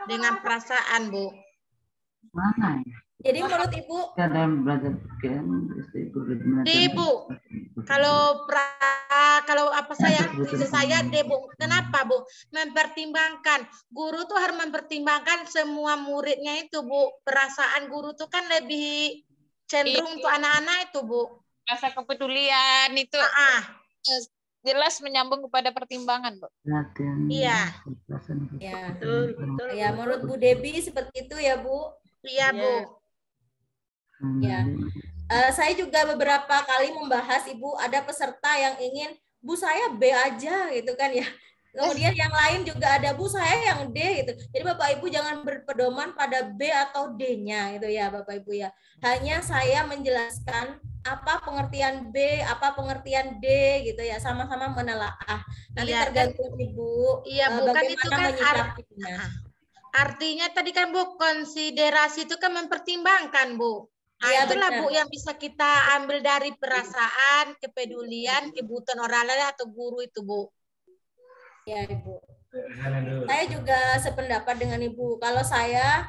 Dengan perasaan, Bu. Mana? Jadi menurut Ibu, Bu, kalau apa saya D, Bu. Kenapa, Bu? Mempertimbangkan. Guru tuh harus mempertimbangkan semua muridnya itu, Bu. Perasaan guru tuh kan lebih cenderung untuk anak-anak itu, Bu. Rasa kepedulian itu jelas menyambung kepada pertimbangan, Bu. Iya. Ya, betul. Ya, menurut Bu Debi seperti itu ya, Bu. Iya, Bu. Ya, saya juga beberapa kali membahas Ibu, ada peserta yang ingin Bu saya B aja gitu kan ya. Kemudian yang lain juga ada Bu saya yang D gitu. Jadi Bapak Ibu jangan berpedoman pada B atau D-nya gitu ya Bapak Ibu ya. Hanya saya menjelaskan apa pengertian B, apa pengertian D gitu ya, sama-sama menelaah. Nanti tergantung Ibu bukan itu kan menyikapinya. Artinya tadi kan Bu, konsiderasi itu kan mempertimbangkan Bu. Iya, Itulah benar. Bu yang bisa kita ambil dari perasaan, kepedulian, kebutuhan orang lain atau guru itu Bu. Ya Ibu. Saya juga sependapat dengan Ibu. Kalau saya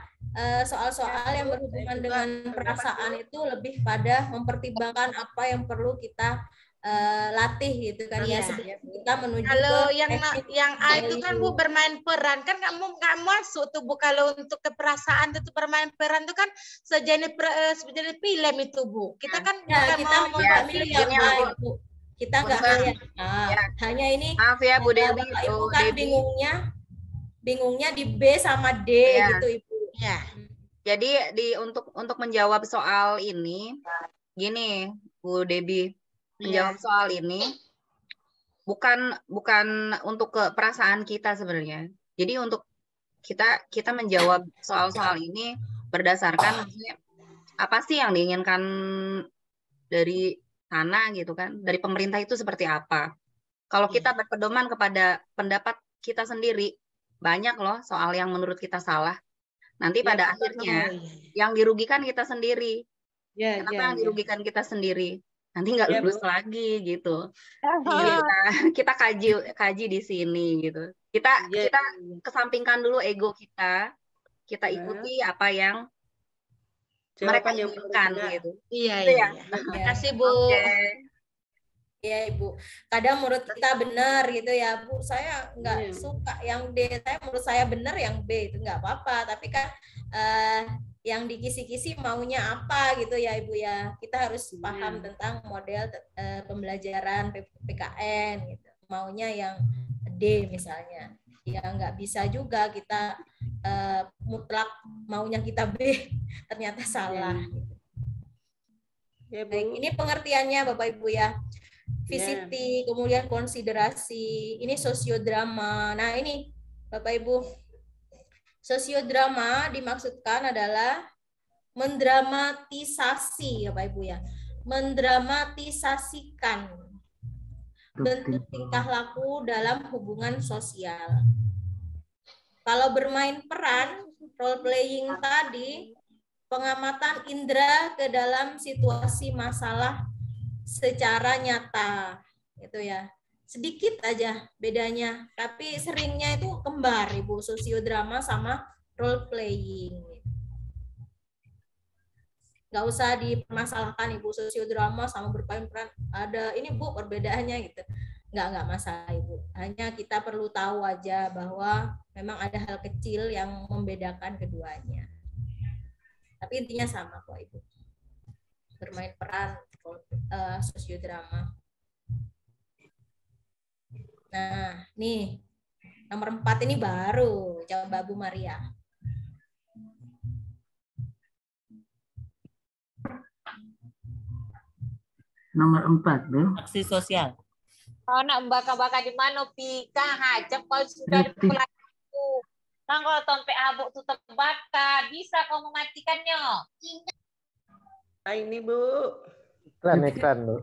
soal-soal yang berhubungan dengan perasaan itu lebih pada mempertimbangkan apa yang perlu kita latih gitu kan ya sebelum kita menuju kalau ke yang A itu kan Bu bermain peran kan nggak masuk tuh Bu. Kalau untuk keperasaan itu bermain peran itu kan sejenis film itu Bu. Kita kan kita nggak milih yang A Bu. Kita nggak milih yang A. Hanya ini maaf ya Bu Dewi. Ibu kan bingungnya di B sama D gitu Ibu. Ya. Jadi untuk menjawab soal ini gini Bu Debi. Menjawab soal ini bukan untuk perasaan kita sebenarnya. Jadi untuk kita menjawab soal-soal ini berdasarkan maksudnya apa sih yang diinginkan dari sana gitu kan, dari pemerintah itu seperti apa. Kalau kita berpedoman kepada pendapat kita sendiri, banyak loh soal yang menurut kita salah. Nanti pada akhirnya yang dirugikan kita sendiri. Kenapa yang dirugikan kita sendiri? Nanti nggak lulus lagi gitu. Kita kaji di sini gitu. Kita kesampingkan dulu ego kita ikuti apa yang mereka Jawaban yang inginkan benar. gitu. Iya, Itu iya, ya. iya. Makasih, Bu. Oke. Ya Ibu, kadang menurut kita benar gitu ya Bu, saya nggak suka yang D, menurut saya benar yang B, itu nggak apa-apa, tapi kan yang dikisi-kisi maunya apa gitu ya Ibu ya, kita harus paham tentang model pembelajaran PPKN gitu, maunya yang D misalnya, ya nggak bisa juga kita mutlak maunya kita B, ternyata salah. Ya, Bu. Baik, ini pengertiannya Bapak Ibu ya. Visiti, kemudian konsiderasi, ini sosiodrama. Nah ini Bapak Ibu, sosiodrama dimaksudkan adalah mendramatisasi Bapak Ibu ya, mendramatisasikan bentuk tingkah laku dalam hubungan sosial. Kalau bermain peran, role playing tadi, pengamatan indera ke dalam situasi masalah secara nyata gitu ya, sedikit aja bedanya, tapi seringnya itu kembar Ibu, sosiodrama sama role playing. Nggak usah dipermasalahkan Ibu, sosiodrama sama bermain peran ada ini Bu perbedaannya gitu, nggak masalah Ibu, hanya kita perlu tahu aja bahwa memang ada hal kecil yang membedakan keduanya, tapi intinya sama kok Ibu, bermain peran sosiodrama. Nah, nih nomor 4 ini baru, coba Bu Maria. Nomor 4, Bu. Aksi sosial. Oh, nak baka-baka di mana pika hajak kau sudah pelaku. Kan kalau tompe abuk tu terbakar, bisa kau mematikannya. Ini Bu. Iklan Bu.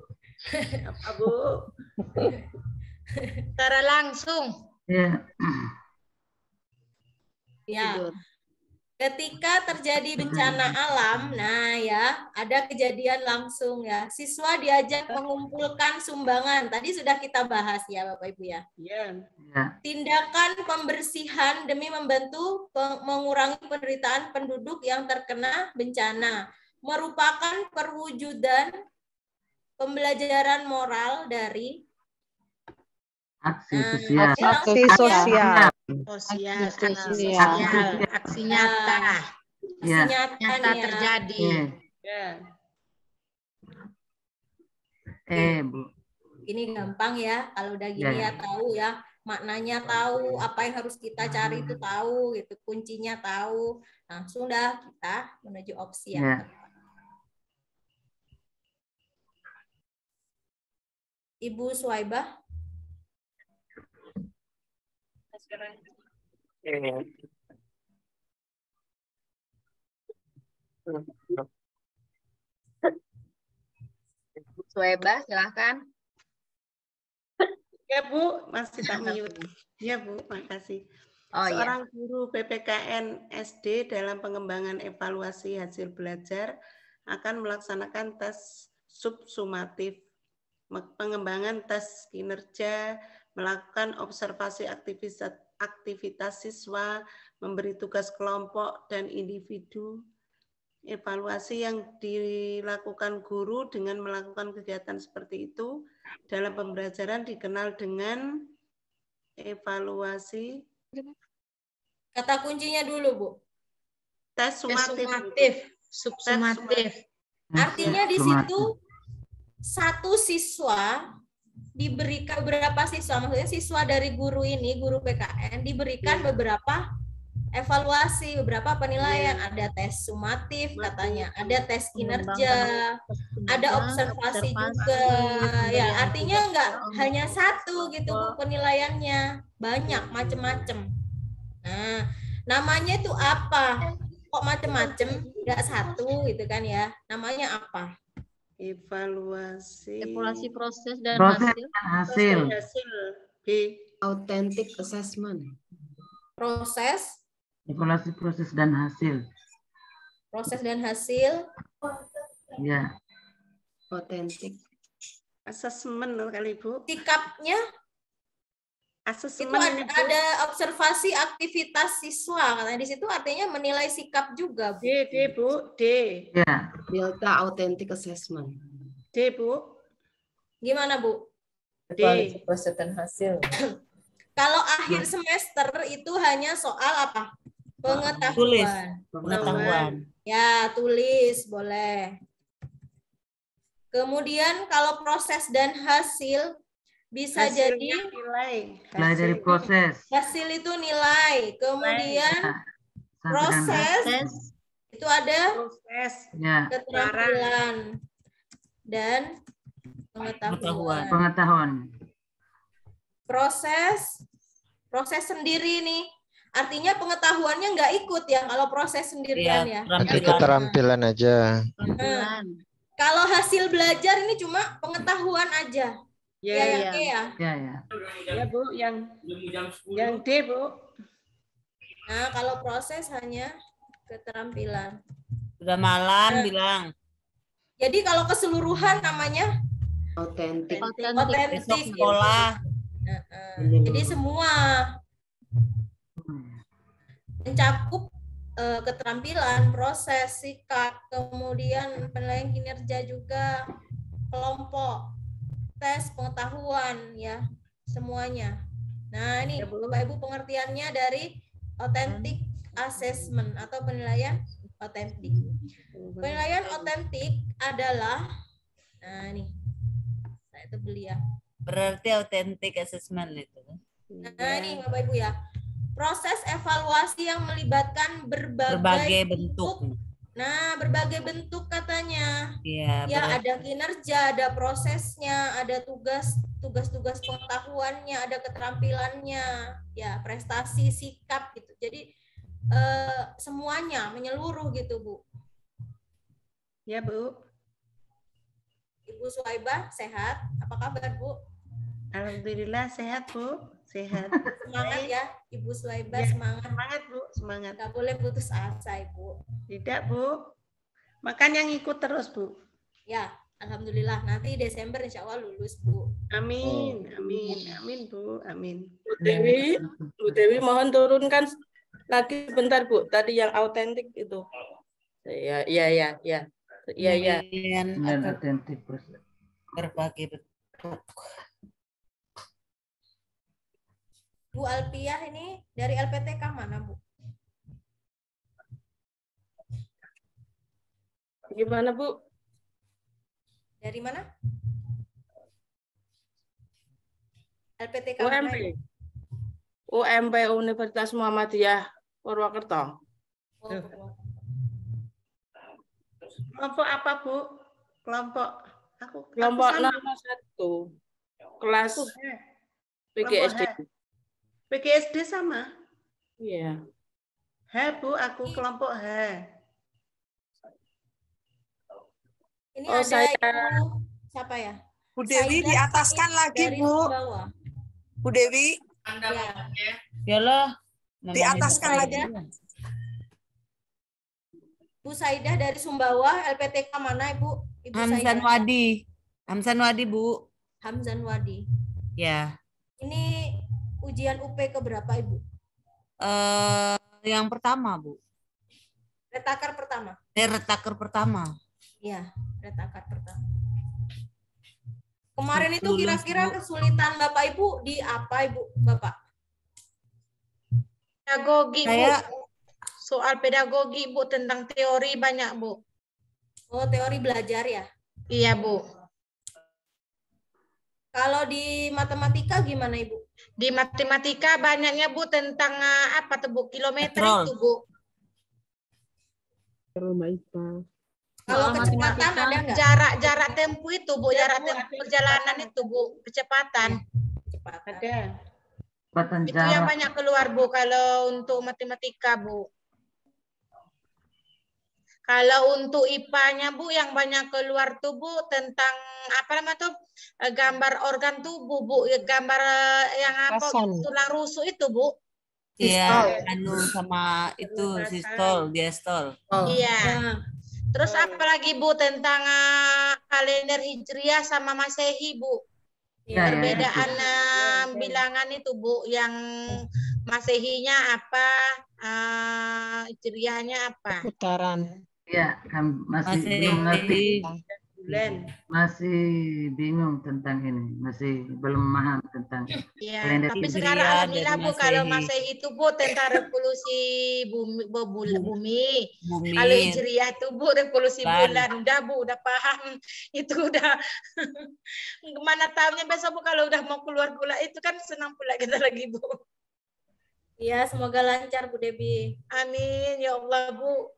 Apa Bu? Secara langsung. Ya. Ya. Ketika terjadi bencana alam, nah ya, ada kejadian langsung ya. Siswa diajak mengumpulkan sumbangan. Tadi sudah kita bahas ya Bapak Ibu ya. Iya. Tindakan pembersihan demi membantu mengurangi penderitaan penduduk yang terkena bencana merupakan perwujudan pembelajaran moral dari aksi sosial. Aksi sosial. Aksi nyata. Ya. Nyata terjadi. Bu. Ini gampang ya, kalau udah gini ya tahu ya, maknanya tahu, apa yang harus kita cari itu tahu, gitu, kuncinya tahu. Langsung dah kita menuju opsi yang tepat. Ibu Suwaibah. Suwaibah, silahkan. Ya Bu, masih tak mute. Ya Bu, makasih. Seorang guru PPKN SD dalam pengembangan evaluasi hasil belajar akan melaksanakan tes subsumatif, pengembangan tes kinerja, melakukan observasi aktivitas siswa, memberi tugas kelompok dan individu. Evaluasi yang dilakukan guru dengan melakukan kegiatan seperti itu dalam pembelajaran dikenal dengan evaluasi. Kata kuncinya dulu, Bu. Tes sumatif. Subsumatif. Artinya di situ satu siswa diberikan beberapa siswa, maksudnya siswa dari guru ini, guru PKN diberikan beberapa evaluasi, beberapa penilaian, ada tes sumatif katanya, ada tes kinerja, ada observasi juga. Ya, artinya enggak hanya satu gitu Bu penilaiannya, banyak macam-macam. Nah, namanya itu apa? Kok macam-macam? Enggak satu gitu kan ya. Namanya apa? Evaluasi proses dan hasil. B. Authentic assessment. Evaluasi proses dan hasil. Proses dan hasil. Ya. Authentic Assessment kali Bu. Sikapnya Itu ada observasi aktivitas siswa, katanya di situ artinya menilai sikap juga, Bu. D, Bu. D. Ya, Delta Authentic Assessment. D, Bu. Gimana, Bu? Evaluasi proses dan hasil. Kalau akhir semester itu hanya soal apa? Pengetahuan. Tulis. Pengetahuan. Ya, tulis boleh. Kemudian kalau proses dan hasil bisa Hasilnya jadi nilai. Nilai dari proses. hasil itu nilai. Kemudian proses itu ada Ya. keterampilan dan pengetahuan. Pengetahuan. Proses sendiri nih. Artinya pengetahuannya nggak ikut ya kalau proses sendirian ya. Keterampilan aja. Kalau hasil belajar ini cuma pengetahuan aja. Ya. Ya, Bu, yang D, Bu. Nah, kalau proses hanya keterampilan. Sudah malam bilang. Jadi kalau keseluruhan namanya Otentik. Besok sekolah. Jadi semua mencakup keterampilan, proses, sikap, kemudian penilaian kinerja juga, kelompok, tes, pengetahuan, ya, semuanya. Nah, ini Bapak Ibu pengertiannya dari authentic assessment atau penilaian otentik. Penilaian otentik adalah, nah ini, saya itu beli ya. Berarti authentic assessment itu. Nah, ini Bapak Ibu ya. Proses evaluasi yang melibatkan berbagai bentuk. Nah, berbagai bentuk katanya. Iya, ya, ada kinerja, ada prosesnya, ada tugas-tugas pengetahuannya, ada keterampilannya, ya, prestasi, sikap gitu. Jadi semuanya menyeluruh gitu, Bu. Ya, Bu. Ibu Suhaibah sehat? Apa kabar, Bu? Alhamdulillah sehat, Bu. Sehat. Semangat ya, Ibu Suhaibah, semangat. Semangat, Bu, semangat. Nggak boleh putus asa, Ibu. Tidak, Bu. Makan yang ikut terus, Bu. Ya, alhamdulillah. Nanti Desember insya Allah lulus, Bu. Amin, amin, amin, Bu, amin. Bu Dewi, mohon turunkan lagi sebentar, Bu. Tadi yang autentik itu. Ya. Autentik proses. Berbagai bentuk. Bu Alpiah ini dari LPTK mana, Bu? Gimana, Bu? Dari mana? LPTK UMP. mana? Ya? UMP Universitas Muhammadiyah Purwokerto. Kelompok apa, Bu? Kelompok Kelompok 01. Kelas PGSD. PGSD sama? Iya. H, Bu, aku kelompok H. Ini Oh, ada saya... Ibu siapa ya? Bu Dewi diataskan lagi, Bu. Bu Dewi. Yalah. Diataskan lagi. Bu Saidah dari Sumbawa, LPTK mana, Ibu? Ibu Hamzan Saidah. Wadi. Hamzan Wadi, Bu. Hamzan Wadi. Ya. Ini ujian UP ke berapa, Ibu? Yang pertama, Bu. Retakar pertama. Retakar pertama. Iya, retakar pertama. Kemarin itu kira-kira kesulitan Bapak Ibu di apa, Ibu, Bapak? Pedagogi, Saya... Bu. Soal pedagogi, Bu, tentang teori banyak, Bu. Oh, teori belajar ya? Iya, Bu. Kalau di matematika gimana, Ibu? Di matematika banyaknya, Bu, tentang apa tuh, Bu? Kilometer Petrol. itu, Bu. Kalau kecepatan ada nggak? Jarak tempuh itu, Bu. Jarak tempuh perjalanan itu, Bu. Kecepatan. Ada. Kecepatan Itu yang jarak. banyak keluar, Bu, kalau untuk matematika, Bu. Kalau untuk IPA-nya, Bu, yang banyak keluar tuh, Bu, tentang apa namanya tuh, gambar organ tubuh, Bu, gambar yang apa, tulang rusuk itu, Bu. Iya, anu sama itu sistol, diastol. Iya. Terus apa lagi, Bu, tentang kalender Hijriah sama Masehi, Bu. Perbedaan bilangan itu Bu, yang Masehinya apa, Hijriahnya apa? Putaran. Ya, masih belum ngerti. Masih bingung tentang ini, masih belum paham tentang kalender Tapi Hijriah sekarang alhamdulillah dari Bu, kalau Masehi. Masehi itu Bu tentang revolusi bumi. Kalau Hijriah itu Bu revolusi bulan. Udah Bu, udah paham. Itu udah. Mana tahunya besok Bu kalau udah mau keluar pula itu kan senang pula kita lagi Bu. Iya, semoga lancar Bu Debi. Amin ya Allah Bu.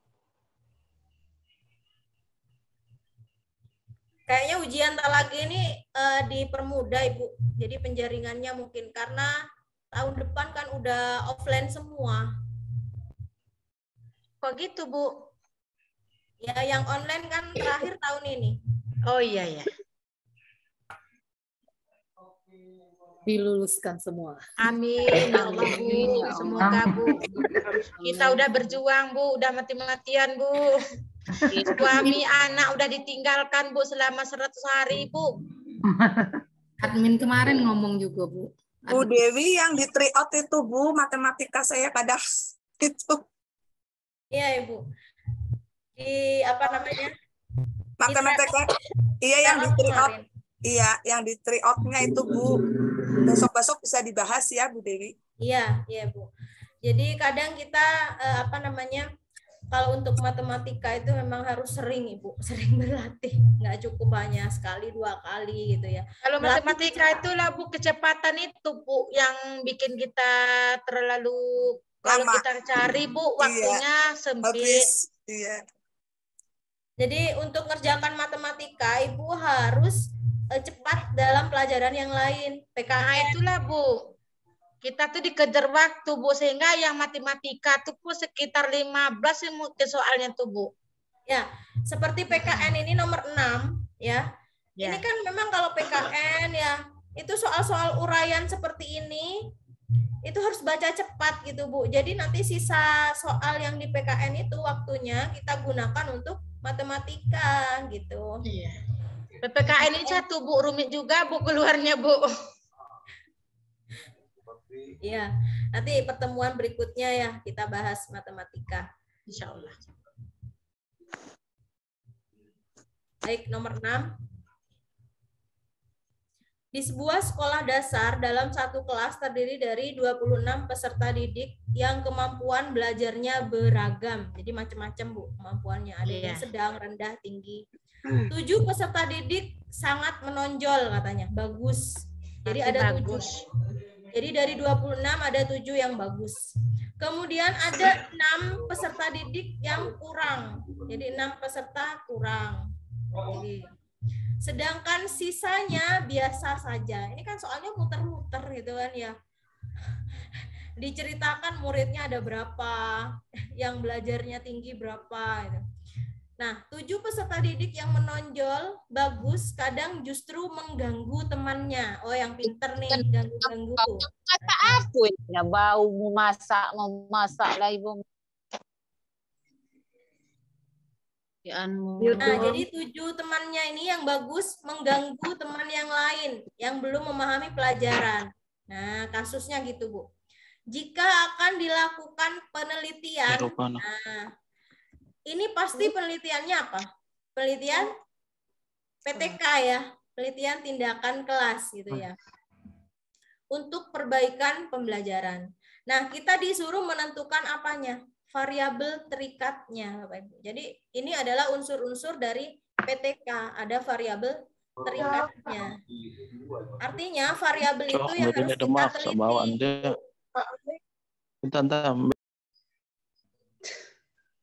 Kayaknya ujian talagi ini dipermudah Ibu. Jadi penjaringannya mungkin karena tahun depan kan udah offline semua. Kok gitu Bu? Ya yang online kan terakhir tahun ini. Oh iya ya. Diluluskan semua. Amin ya Allah Bu. Semoga Bu. Kita udah berjuang Bu, udah mati-matian Bu. Suami anak udah ditinggalkan Bu selama 100 hari Bu. Admin kemarin ngomong juga Bu. Bu Dewi yang di tryout itu Bu, matematika saya kadang itu. Iya Ibu. Di apa namanya? Matematika. Iya yang di tryout. Iya yang di tryoutnya itu Bu. Besok-besok bisa dibahas ya Bu Dewi. Iya, iya Bu. Jadi kadang kita apa namanya? Kalau untuk matematika itu memang harus sering Ibu, sering berlatih. Nggak cukup hanya sekali, 2 kali gitu ya. Kalau matematika itulah Bu, kecepatan itu Bu yang bikin kita terlalu kalau kita cari Bu waktunya sempit. Iya. Jadi untuk ngerjakan matematika Ibu harus cepat dalam pelajaran yang lain. PKN itulah Bu. Kita tuh dikejar waktu Bu, sehingga yang matematika tuh Bu sekitar 15 soalnya tuh Bu. Ya, seperti PKN ini nomor 6 ya. Ini kan memang kalau PKN ya, itu soal-soal uraian seperti ini itu harus baca cepat gitu Bu. Jadi nanti sisa soal yang di PKN itu waktunya kita gunakan untuk matematika gitu. Iya. PPKN ini satu Bu, rumit juga Bu keluarnya Bu. Iya, nanti pertemuan berikutnya ya kita bahas matematika. Insya Allah. Baik, nomor 6. Di sebuah sekolah dasar dalam satu kelas terdiri dari 26 peserta didik yang kemampuan belajarnya beragam. Jadi macam-macam Bu kemampuannya. Ada yang sedang, rendah, tinggi. 7 peserta didik sangat menonjol katanya, bagus. Jadi ada 7. Jadi dari 26 ada 7 yang bagus. Kemudian ada 6 peserta didik yang kurang. Jadi 6 peserta kurang. Jadi, sedangkan sisanya biasa saja. Ini kan soalnya muter-muter gitu kan ya. Diceritakan muridnya ada berapa, yang belajarnya tinggi berapa gitu. Nah, 7 peserta didik yang menonjol bagus kadang justru mengganggu temannya. Oh, yang pinter nih, ganggu-ganggu tuh. Kata aku ya, bau mau masak lah Ibu. Nah, jadi 7 temannya ini yang bagus mengganggu teman yang lain yang belum memahami pelajaran. Nah, kasusnya gitu, Bu. Jika akan dilakukan penelitian, nah, ini pasti penelitiannya apa? Penelitian PTK ya, penelitian tindakan kelas gitu ya. Untuk perbaikan pembelajaran. Nah, kita disuruh menentukan apanya? Variabel terikatnya, Bapak Ibu. Jadi, ini adalah unsur-unsur dari PTK, ada variabel terikatnya. Artinya, variabel itu yang harus kita teliti.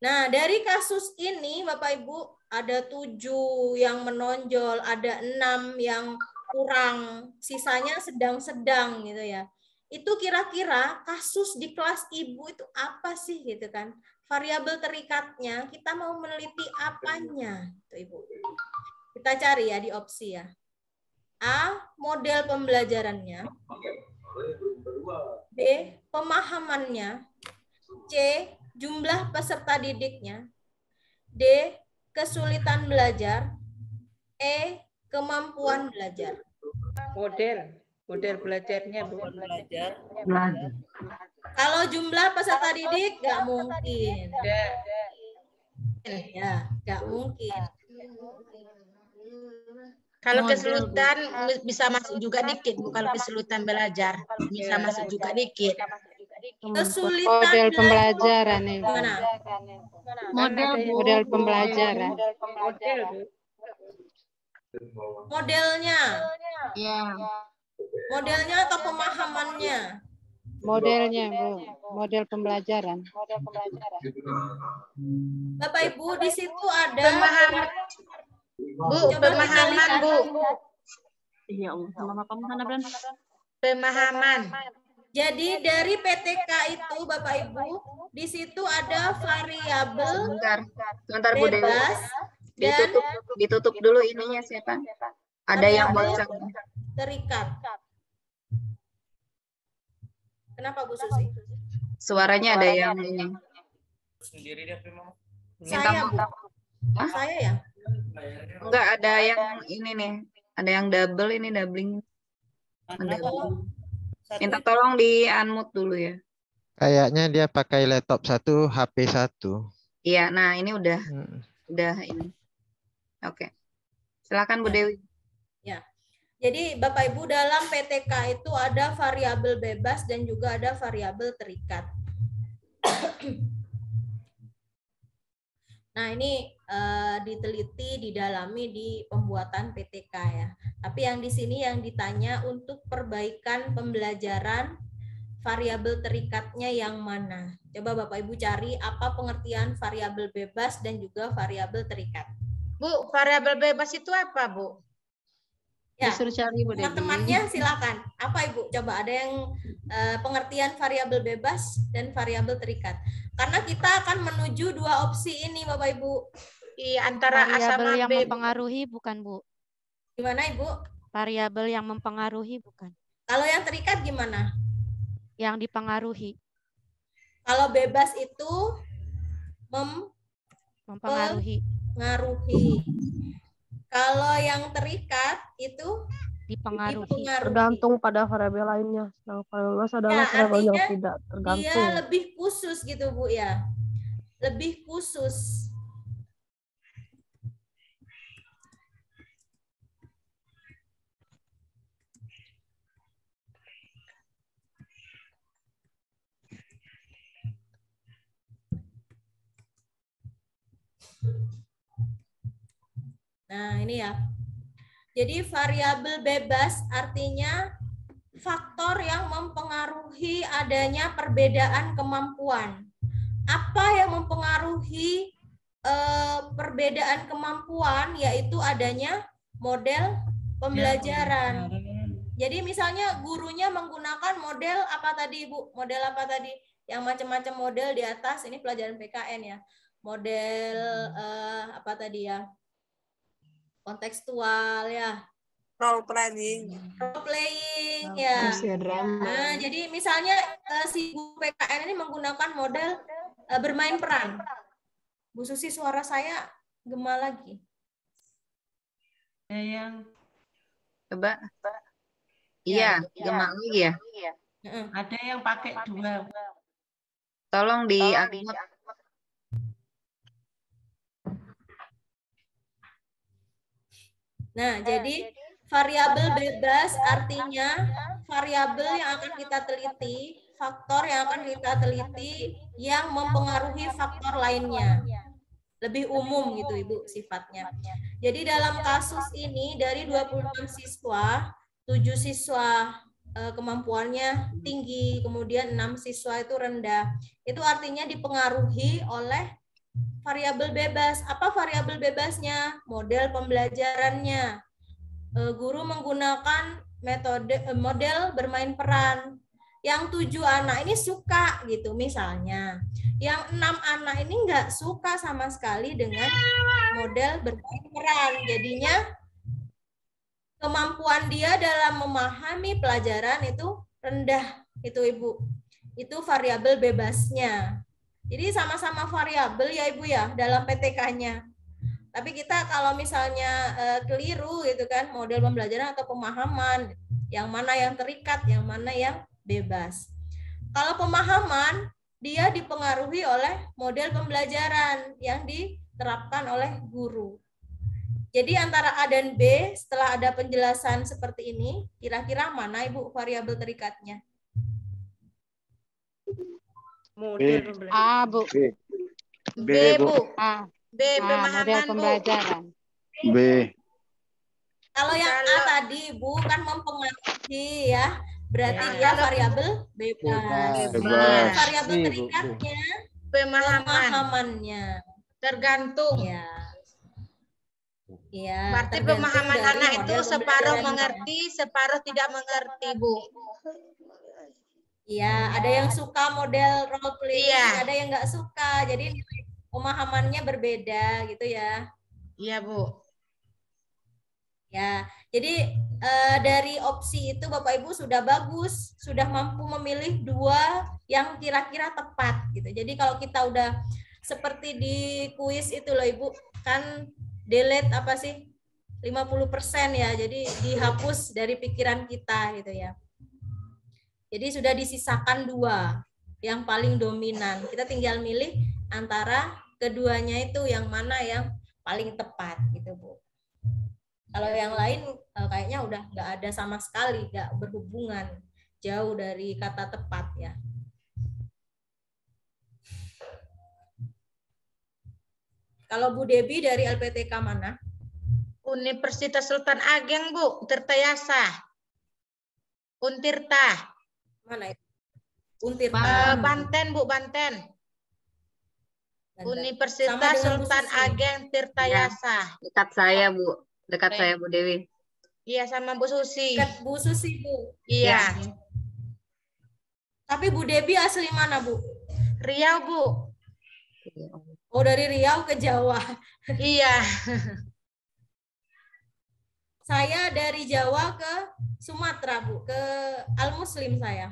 Nah, dari kasus ini Bapak Ibu ada 7 yang menonjol, ada 6 yang kurang, sisanya sedang-sedang gitu ya. Itu kira-kira kasus di kelas Ibu itu apa sih gitu kan? Variabel terikatnya, kita mau meneliti apanya tuh Ibu. Kita cari ya di opsi ya. A, model pembelajarannya. B, pemahamannya. C, jumlah peserta didiknya. D, kesulitan belajar. E, kemampuan belajar. Model belajarnya, Bu. Belajar. Kalau jumlah peserta didik nggak mungkin. Ya, nggak mungkin. Kalau kesulitan bisa masuk juga dikit, Bu. Kalau kesulitan belajar bisa masuk juga dikit. Kesulitan model pembelajaran ini. Mana? Model pembelajaran. Modelnya. Ya. Modelnya atau pemahamannya? Modelnya, Bu. Model pembelajaran. Bapak Ibu, di situ ada pemahaman. Bu, pemahaman, Bu. Ya Allah, sama kamu sana, Bran. Pemahaman. Jadi dari PTK itu Bapak Ibu, di situ ada variabel Sebentar Bu Dewi. bebas dan Ditutup dulu ininya siapa? Ada yang baca. terikat. Kenapa Bu Susi? Suaranya ada yang ini. Sendiri dia memang. Saya Bu. Saya ya? Enggak, ada yang ini nih. Ada yang double ini doubling. Minta tolong di unmute dulu ya. Kayaknya dia pakai laptop satu, HP satu. Iya, nah ini udah ini. Oke. Silakan Bu Dewi. Ya. Jadi Bapak Ibu dalam PTK itu ada variabel bebas dan juga ada variabel terikat. Nah, ini diteliti, didalami di pembuatan PTK ya. Tapi yang di sini yang ditanya untuk perbaikan pembelajaran variabel terikatnya yang mana? Coba Bapak Ibu cari apa pengertian variabel bebas dan juga variabel terikat. Bu, variabel bebas itu apa, Bu? Ya, disuruh cari Bu Dewi. teman-temannya silakan. Apa Ibu? Coba ada yang pengertian variabel bebas dan variabel terikat. Karena kita akan menuju dua opsi ini Bapak Ibu. Antara A sama variabel yang B. mempengaruhi bukan Bu? Gimana Ibu? Variabel yang mempengaruhi bukan? Kalau yang terikat gimana? Yang dipengaruhi. Kalau bebas itu mempengaruhi. Kalau yang terikat itu dipengaruhi. Tergantung pada variabel lainnya. Nah, variabel bebas adalah variabel yang tidak tergantung. Dia lebih khusus gitu Bu ya. Lebih khusus. Nah, ini ya. Jadi variabel bebas artinya faktor yang mempengaruhi adanya perbedaan kemampuan. Apa yang mempengaruhi perbedaan kemampuan? Yaitu adanya model pembelajaran. Jadi misalnya gurunya menggunakan model apa tadi Bu? Model apa tadi? Yang macam-macam model di atas, ini pelajaran PKN ya. Model apa tadi ya? Kontekstual ya, role playing ya. Nah, jadi misalnya si guru PKN ini menggunakan model bermain peran. Bu Susi, suara saya gema lagi. Yang coba, iya, gema lagi ya. Ada yang pakai dua. Tolong di unmute. Nah, jadi variabel bebas artinya variabel yang akan kita teliti, faktor yang akan kita teliti yang mempengaruhi faktor lainnya. Lebih umum gitu Ibu sifatnya. Jadi dalam kasus ini dari 26 siswa, 7 siswa kemampuannya tinggi, kemudian 6 siswa itu rendah. Itu artinya dipengaruhi oleh variabel bebas. Apa variabel bebasnya? Model pembelajarannya. Guru menggunakan model bermain peran. Yang 7 anak ini suka gitu misalnya. Yang 6 anak ini nggak suka sama sekali dengan model bermain peran. Jadinya kemampuan dia dalam memahami pelajaran itu rendah. Itu Ibu. Itu variabel bebasnya. Jadi sama-sama variabel ya Ibu ya dalam PTK-nya. Tapi kita kalau misalnya keliru gitu kan, model pembelajaran atau pemahaman, yang mana yang terikat, yang mana yang bebas. Kalau pemahaman, dia dipengaruhi oleh model pembelajaran yang diterapkan oleh guru. Jadi antara A dan B, setelah ada penjelasan seperti ini, kira-kira mana Ibu variabel terikatnya? Model A, Bu. B, Bu. A. B, model pemahaman, Bu. pembelajaran. B. Kalau yang A tadi, Bu, kan mempengaruhi ya. Berarti dia variabel bebas. Bebas. Variabel Iya, Bu. terikatnya Pemahaman. Tergantung. Ya. Ya, Berarti tergantung pemahaman dari anak itu model separuh pembelajaran. mengerti, separuh tidak mengerti, Bu. Iya, ada yang suka model role playing, Iya. ada yang nggak suka. Jadi pemahamannya berbeda gitu ya. Iya, Bu. Ya, jadi dari opsi itu Bapak Ibu sudah bagus, sudah mampu memilih 2 yang kira-kira tepat gitu. Jadi kalau kita udah seperti di kuis itu loh Ibu, kan delete apa sih? 50% ya. Jadi dihapus dari pikiran kita gitu ya. Jadi sudah disisakan 2 yang paling dominan. Kita tinggal milih antara keduanya itu yang mana yang paling tepat gitu Bu. Kalau yang lain kayaknya udah nggak ada sama sekali, nggak berhubungan, jauh dari kata tepat ya. Kalau Bu Debi dari LPTK mana? Universitas Sultan Ageng, Bu. Tirtayasa. Untirta. Mana itu? Untirta. Banten, Bu, Banten. Universitas Sama dengan Bu Sultan Susi. Ageng Tirtayasa. Dekat saya, Bu. Dekat saya, Bu Dewi. Iya, sama Bu Susi. Dekat Bu Susi, Bu. Iya. Tapi Bu Debi asli mana, Bu? Riau, Bu. Oh, dari Riau ke Jawa. Iya. Saya dari Jawa ke Sumatera, Bu. Ke Al Muslim saya.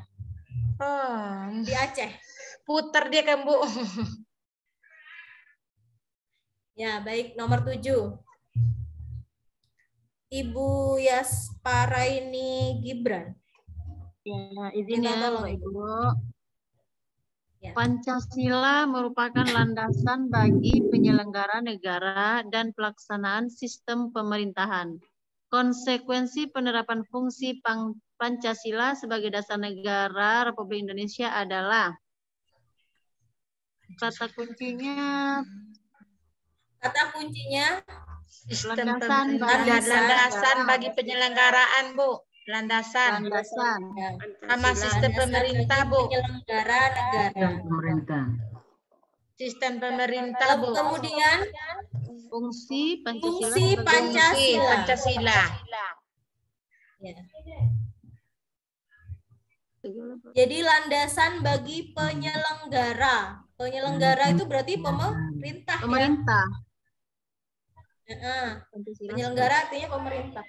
Oh. Di Aceh. Putar dia kan, Bu. Ya, baik. Nomor 7. Ibu Yasparaini Gibran. Ya, izin Minta ya, tolong, Bapak Ibu. Ibu. Ya. Pancasila merupakan landasan bagi penyelenggara negara dan pelaksanaan sistem pemerintahan. Konsekuensi penerapan fungsi Pancasila sebagai dasar negara Republik Indonesia adalah kata kuncinya Sistem landasan bagi penyelenggaraan, Bu. Landasan. Sama sistem pemerintah, Bu. Penyelenggara negara. Pemerintah. Sistem pemerintah, Bu. Kemudian fungsi Pancasila. Fungsi Pancasila. Pancasila. Ya. Jadi landasan bagi penyelenggara. Penyelenggara itu berarti pemerintah. Pemerintah. Ya. Penyelenggara artinya pemerintah.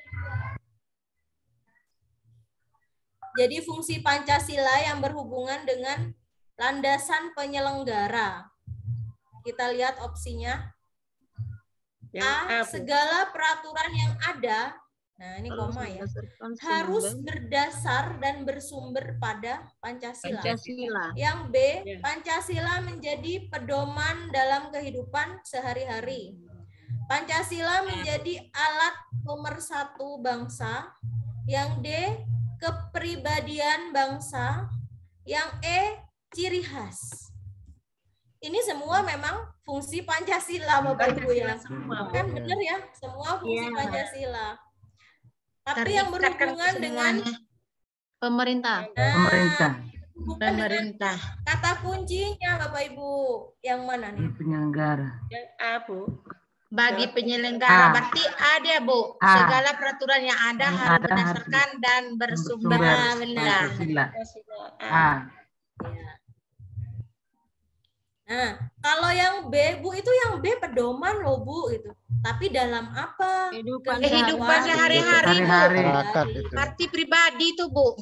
Jadi fungsi Pancasila yang berhubungan dengan landasan penyelenggara. Kita lihat opsinya. A, segala peraturan yang ada, nah ini koma ya, harus berdasar dan bersumber pada Pancasila. Yang B, Pancasila menjadi pedoman dalam kehidupan sehari-hari. Pancasila menjadi alat pemersatu bangsa. Yang D, kepribadian bangsa. Yang E, ciri khas. Ini semua memang fungsi Pancasila, Bapak Ibu ya. Kan benar ya, semua fungsi Pancasila. Tapi yang berhubungan dengan pemerintah. Pemerintah. Kata kuncinya Bapak Ibu, yang mana nih? Penyelenggara. Yang A, Bu. Bagi penyelenggara, berarti ada, Bu. Segala peraturan yang ada harus berdasarkan dan bersumber benar. A. Nah, kalau yang B, Bu, itu yang B pedoman loh, Bu, itu. Tapi dalam apa? Kehidupan sehari-hari, Bu. Arti pribadi itu, Bu.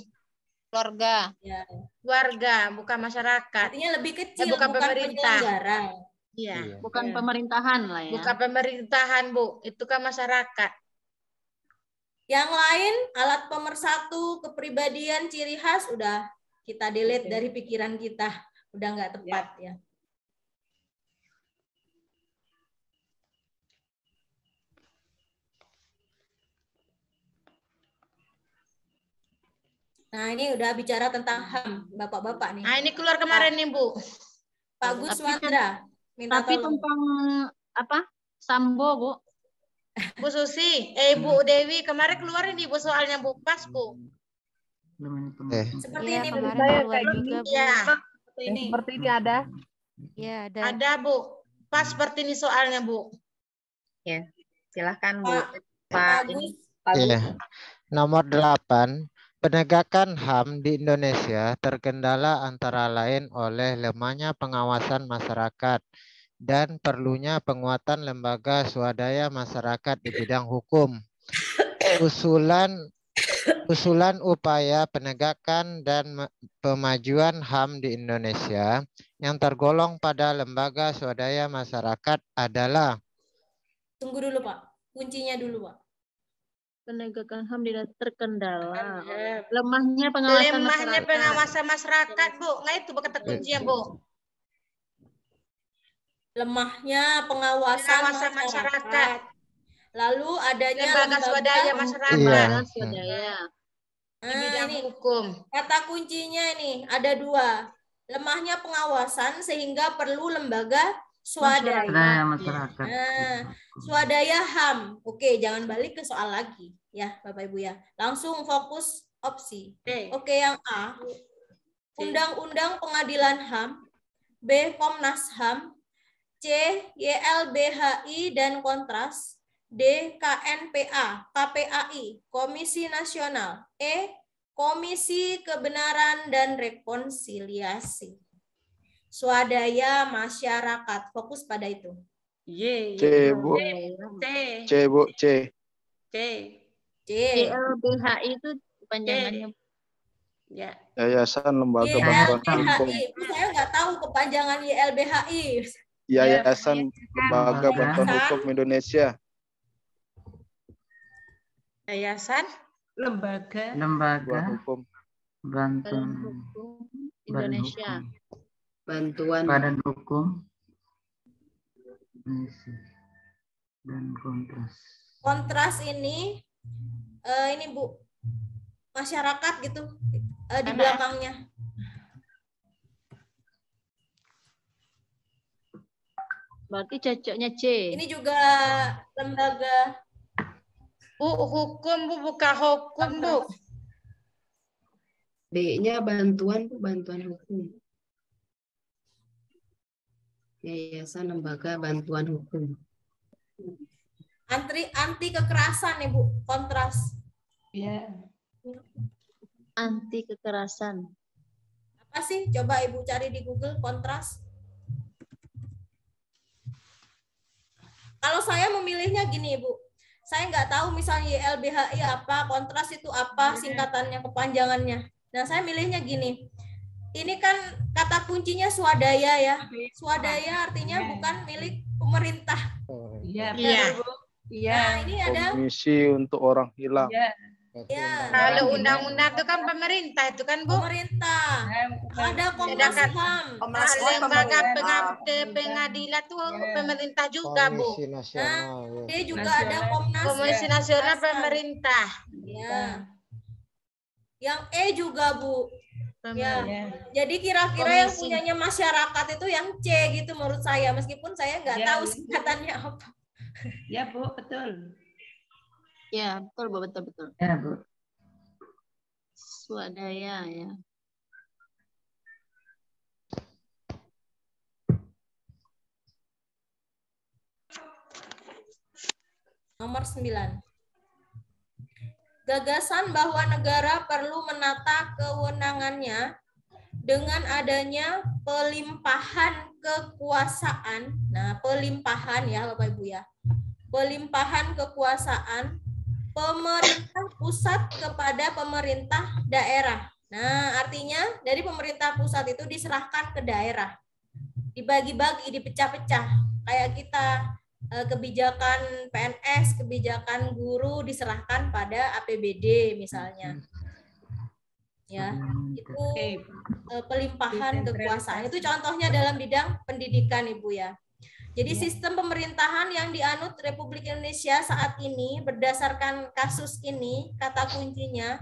Keluarga. Ya. Keluarga, bukan masyarakat. Artinya lebih kecil, bukan bukan pemerintah. penyelenggara. Iya. Bukan pemerintahan lah ya. Bukan pemerintahan, Bu. Itu kan masyarakat. Yang lain, alat pemersatu, kepribadian, ciri khas, udah kita delete dari pikiran kita. Udah nggak tepat ya. Nah, ini udah bicara tentang HAM, Bapak-bapak nih. Nah, ini keluar kemarin nih, Bu. Pak Gus Mandra, minta Tapi tolong. tentang apa? Sambo, Bu. Bu Susi, Bu Dewi, kemarin keluar ini Bu soalnya Bu, pas Bu. Seperti Iya, ini Bu. kemarin keluar juga, Bu. Iya. Seperti ini ada. Iya, ada. Ada Bu. Pas seperti ini soalnya Bu. Ya, silahkan Bu. Pak Gus. Iya. Nomor 8. Penegakan HAM di Indonesia terkendala antara lain oleh lemahnya pengawasan masyarakat dan perlunya penguatan lembaga swadaya masyarakat di bidang hukum. Usulan upaya penegakan dan pemajuan HAM di Indonesia yang tergolong pada lembaga swadaya masyarakat adalah. Tunggu dulu Pak, kuncinya dulu Pak. Penegakan HAM tidak terkendala. Lemahnya pengawasan Lemahnya masyarakat. pengawasan masyarakat, Bu. Nggak itu Bu kata kuncinya, Bu. Lemahnya pengawasan masyarakat. Lalu adanya lembaga swadaya masyarakat. Iya. Swadaya. Di bidang ini hukum. Kata kuncinya ini ada dua. Lemahnya pengawasan sehingga perlu lembaga swadaya. Masyarakat. Nah, swadaya HAM. Oke, jangan balik ke soal lagi ya, Bapak Ibu ya. Langsung fokus opsi. Oke, yang A. Undang-Undang Pengadilan HAM. B. Komnas HAM. C. YLBHI dan Kontras. D. KNPA, KPAI, Komisi Nasional. E. Komisi Kebenaran dan Rekonsiliasi. Swadaya masyarakat, fokus pada itu. C, Bu. C, Bu. C. YLBHI itu kepanjangannya. Ya. Yayasan Lembaga Bantuan Hukum. YLBHI, saya nggak tahu kepanjangan YLBHI. Yayasan Lembaga Bantuan Hukum Indonesia. Yayasan Lembaga Hukum Bantuan Indonesia. Bantuan Badan Hukum dan Kontras. Kontras ini Bu, masyarakat gitu di belakangnya. Berarti cocoknya C. Ini juga lembaga Bu, hukum Bu, buka hukum Bu. D-nya bantuan, Bu, bantuan hukum. Yayasan Lembaga Bantuan Hukum. Anti kekerasan nih Bu, Kontras. Iya. Anti kekerasan. Apa sih? Coba Ibu cari di Google Kontras. Kalau saya memilihnya gini Bu, saya nggak tahu misalnya YLBHI apa, Kontras itu apa, singkatannya, kepanjangannya. Nah saya milihnya gini. Ini kan kata kuncinya swadaya ya. Swadaya artinya bukan milik pemerintah. Iya. Nah, ini ada Komisi untuk orang hilang. ya. Kalau undang-undang itu kan pemerintah itu kan Bu. Pemerintah. Ada Komnas HAM. Lembaga pengadilan tuh pemerintah juga Bu. Komisi Nasional. Dia juga ada Komnas. Komisi Nasional pemerintah. Ya. Yang E juga Bu. Ya. Jadi kira-kira yang Komisi. punyanya masyarakat itu yang C gitu menurut saya, meskipun saya nggak tahu singkatannya apa. Ya Bu, betul. Ya, betul Bu, betul. Ya Bu. Swadaya ya. Nomor 9. Gagasan bahwa negara perlu menata kewenangannya dengan adanya pelimpahan kekuasaan. Nah, pelimpahan ya Bapak Ibu ya. Pelimpahan kekuasaan pemerintah pusat kepada pemerintah daerah. Nah, artinya dari pemerintah pusat itu diserahkan ke daerah. dibagi-bagi, dipecah-pecah. Kayak kita kebijakan PNS, kebijakan guru diserahkan pada APBD misalnya. Ya, itu pelimpahan kekuasaan. Itu contohnya dalam bidang pendidikan, Ibu ya. Jadi sistem pemerintahan yang dianut Republik Indonesia saat ini berdasarkan kasus ini, kata kuncinya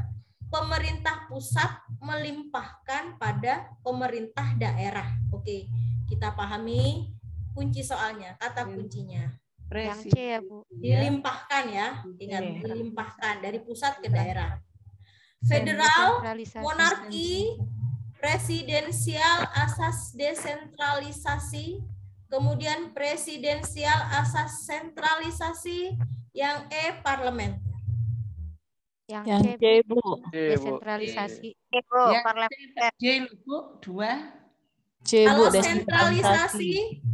pemerintah pusat melimpahkan pada pemerintah daerah. Oke, kita pahami kunci soalnya, kata kuncinya. Yang C ya, Bu. Dilimpahkan ya, ingat dilimpahkan dari pusat ke daerah. Federal, monarki, presidensial, asas desentralisasi, kemudian presidensial, asas sentralisasi, yang E, parlemen. Yang C, Bu. Desentralisasi. Parlementer. J, Bu, 2. Kalau sentralisasi,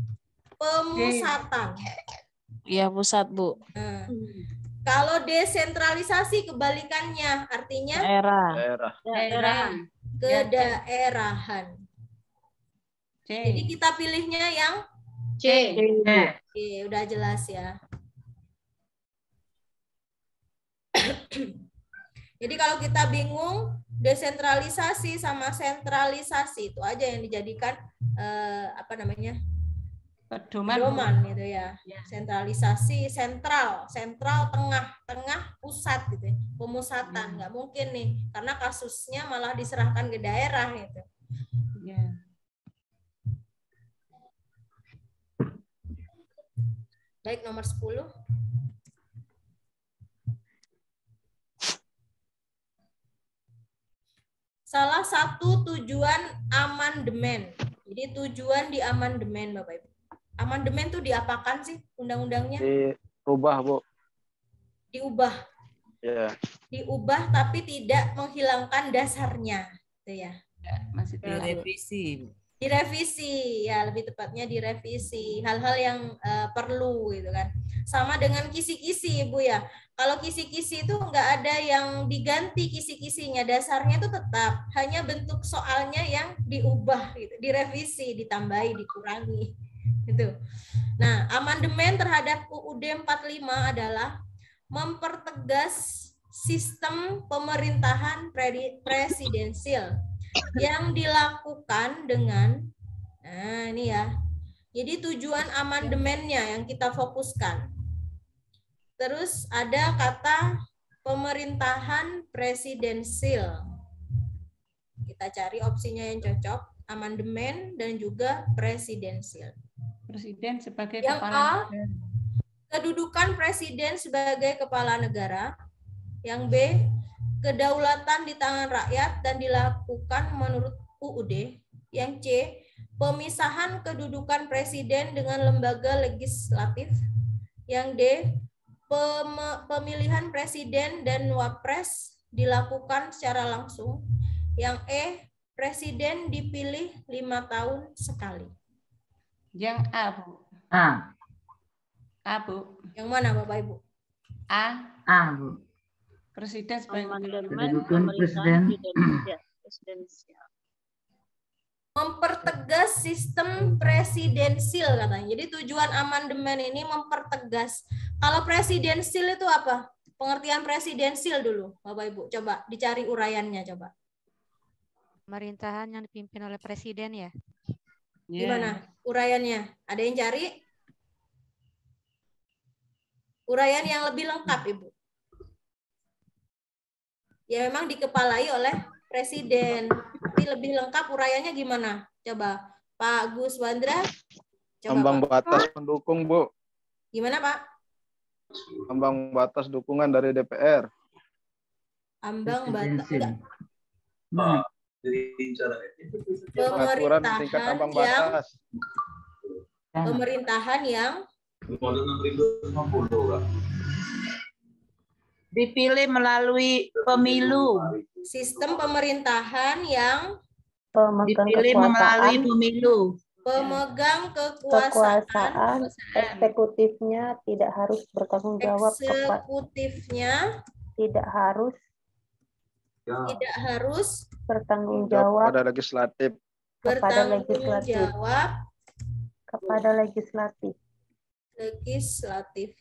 pemusatan. Ya, pusat, Bu. Kalau desentralisasi kebalikannya, artinya daerah. Kedaerahan. Jadi kita pilihnya yang C. Oke, udah jelas ya. Jadi kalau kita bingung desentralisasi sama sentralisasi, itu aja yang dijadikan pedoman gitu ya. Sentralisasi, sentral tengah pusat gitu. Pemusatan nggak mungkin nih, karena kasusnya malah diserahkan ke daerah gitu. Baik, nomor 10. Salah satu tujuan amandemen. Jadi tujuan di amandemen, Bapak Ibu. Amandemen itu diapakan sih undang-undangnya? Diubah, Bu. Diubah. Ya. Diubah tapi tidak menghilangkan dasarnya, gitu ya. Masih direvisi. Direvisi, ya lebih tepatnya direvisi. Hal-hal yang perlu gitu kan. Sama dengan kisi-kisi, Ibu ya. Kalau kisi-kisi itu nggak ada yang diganti kisi-kisinya, dasarnya itu tetap, hanya bentuk soalnya yang diubah, gitu, direvisi, ditambahi, dikurangi, gitu. Nah, amandemen terhadap UUD 45 adalah mempertegas sistem pemerintahan presidensil yang dilakukan dengan, nah ini ya, jadi tujuan amandemennya yang kita fokuskan. Terus ada kata pemerintahan presidensil. Kita cari opsinya yang cocok, amandemen dan juga presidensil. Presiden sebagai yang kepala A, kedudukan presiden sebagai kepala negara. Yang B, kedaulatan di tangan rakyat dan dilakukan menurut UUD. Yang C, pemisahan kedudukan presiden dengan lembaga legislatif. Yang D, pemilihan presiden dan wapres dilakukan secara langsung. Yang E, presiden dipilih 5 tahun sekali. Yang A, Bu. A, Bu. Yang mana, Bapak Ibu? A, Bu. Presiden sebagai presiden. Mempertegas sistem presidensil katanya. Jadi tujuan amandemen ini mempertegas. Kalau presidensil itu apa? Pengertian presidensil dulu, Bapak Ibu. Coba dicari uraiannya coba. Pemerintahan yang dipimpin oleh presiden ya. Gimana uraiannya? Ada yang cari? Uraian yang lebih lengkap, Ibu. Ya memang dikepalai oleh presiden. Tapi lebih lengkap uraiannya gimana? Coba Pak Gus Wandra. Ambang batas pendukung, Bu. Gimana, Pak? Ambang batas dukungan dari DPR. Ambang batas. Pengaturan tingkat ambang batas. Pemerintahan yang dipilih melalui pemilu. Sistem pemerintahan yang dipilih melalui pemilu. Pemegang kekuasaan eksekutifnya tidak harus bertanggung jawab eksekutifnya tidak harus bertanggung jawab pada legislatif bertanggung jawab kepada legislatif. Legislatif.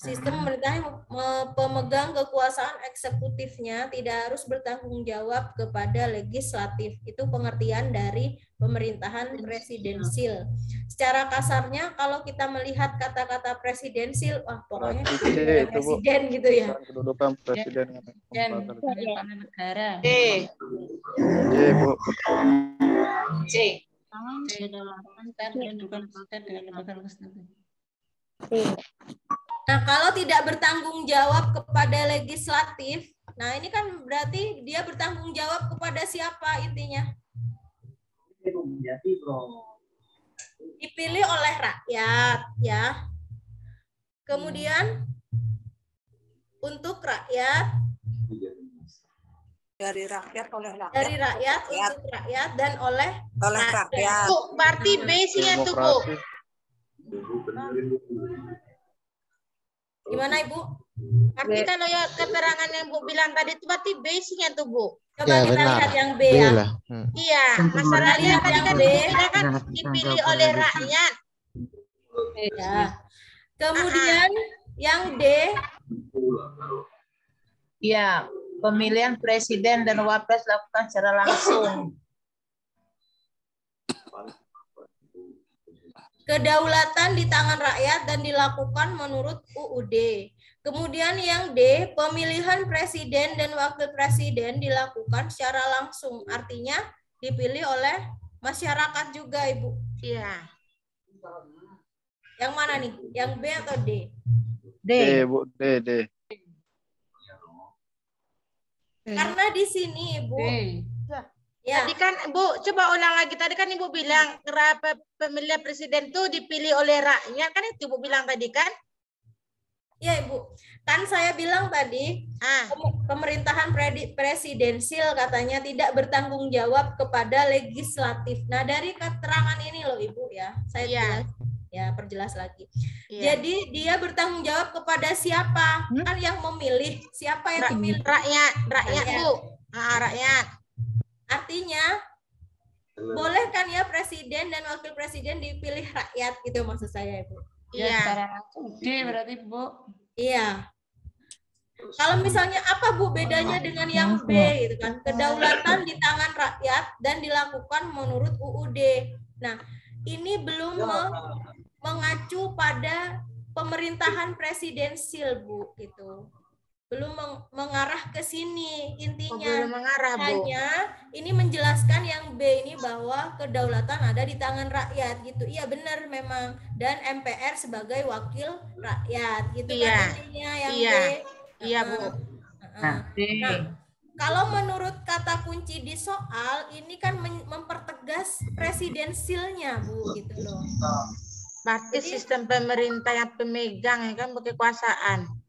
Sistem pemerintahan pemegang kekuasaan eksekutifnya tidak harus bertanggung jawab kepada legislatif. Itu pengertian dari pemerintahan presidensil. Secara kasarnya kalau kita melihat kata-kata presidensil, wah pokoknya presiden gitu ya. Kedudukan presiden dan negara. Bu. C. Nah, kalau tidak bertanggung jawab kepada legislatif, nah ini kan berarti dia bertanggung jawab kepada siapa intinya? Dipilih oleh rakyat, ya. Kemudian untuk rakyat, dari rakyat oleh rakyat. Dari rakyat untuk rakyat dan oleh rakyat. Bu, berarti basic-nya tuh, Bu. Gimana Ibu? Berarti kalau ya keterangan yang Bu bilang tadi itu berarti basic-nya tuh, Bu. Coba kita lihat yang B ya. Iya, masalahnya tadi kan Bu bilang kan dipilih oleh rakyat. Ya. Kemudian yang D. Ya, pemilihan presiden dan wapres dilakukan secara langsung. Kedaulatan di tangan rakyat dan dilakukan menurut UUD. Kemudian yang D, pemilihan presiden dan wakil presiden dilakukan secara langsung. Artinya dipilih oleh masyarakat juga, Ibu. Iya. Yang mana nih? Yang B atau D? D. Bu, D. Karena di sini, Ibu. Ya. Tadi kan Bu, coba ulang lagi. Tadi kan Ibu bilang pemilihan presiden tuh dipilih oleh rakyat, kan itu Ibu bilang tadi kan? Ya Ibu, kan saya bilang tadi pemerintahan presidensil katanya tidak bertanggung jawab kepada legislatif. Nah dari keterangan ini loh Ibu ya, saya perjelas lagi. Jadi dia bertanggung jawab kepada siapa? Kan yang memilih, siapa yang memilih? Rakyat Bu. Rakyat. Artinya boleh kan ya presiden dan wakil presiden dipilih rakyat gitu maksud saya Ibu. Iya. Secara langsung D berarti Bu. Iya. Kalau misalnya apa Bu bedanya dengan yang B gitu kan? Kedaulatan di tangan rakyat dan dilakukan menurut UUD. Nah, ini belum mengacu pada pemerintahan presidensil Bu gitu. Belum mengarah ke sini intinya. Belum mengarah, Bu. Hanya ini menjelaskan yang B ini bahwa kedaulatan ada di tangan rakyat gitu. Iya benar memang, dan MPR sebagai wakil rakyat gitu kan intinya yang B. Iya Bu. Nah, kalau menurut kata kunci di soal ini kan mempertegas presidensilnya Bu gitu loh. Berarti sistem pemerintah yang pemegang ya kan berkekuasaan.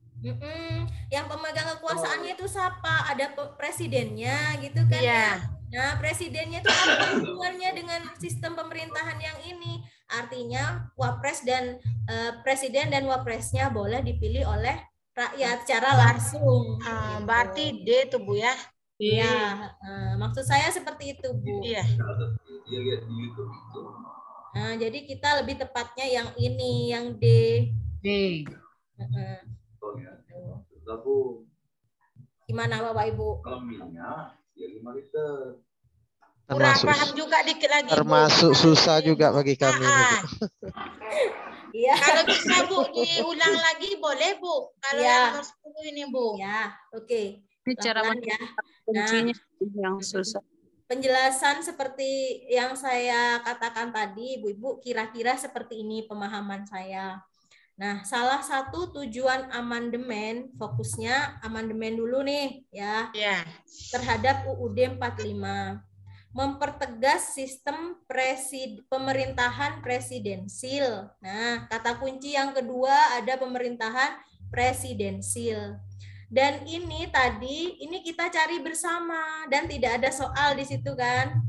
Yang pemegang kekuasaannya itu siapa? Ada presidennya gitu kan ya. Nah, presidennya itu apa hubungannya dengan sistem pemerintahan yang ini? Artinya wapres dan presiden dan wapresnya boleh dipilih oleh rakyat secara langsung. Berarti D tuh Bu ya. Iya, maksud saya seperti itu Bu. Iya. Nah, jadi kita lebih tepatnya yang ini, yang D. Gimana Bapak Ibu? Kalau minyak ya 5 liter. Kurang paham juga dikit lagi. Termasuk susah juga bagi kami. Iya. Kalau bisa Bu diulang lagi boleh Bu. Kalau yang nomor 10 ini Bu. Ya, oke. Bicara kuncinya yang susah. Penjelasan seperti yang saya katakan tadi, Ibu-ibu, kira-kira seperti ini pemahaman saya. Nah, salah satu tujuan amandemen, fokusnya amandemen dulu nih ya, terhadap UUD 45. Mempertegas sistem pemerintahan presidensil. Nah, kata kunci yang kedua ada pemerintahan presidensil. Dan ini tadi, ini kita cari bersama dan tidak ada soal di situ kan.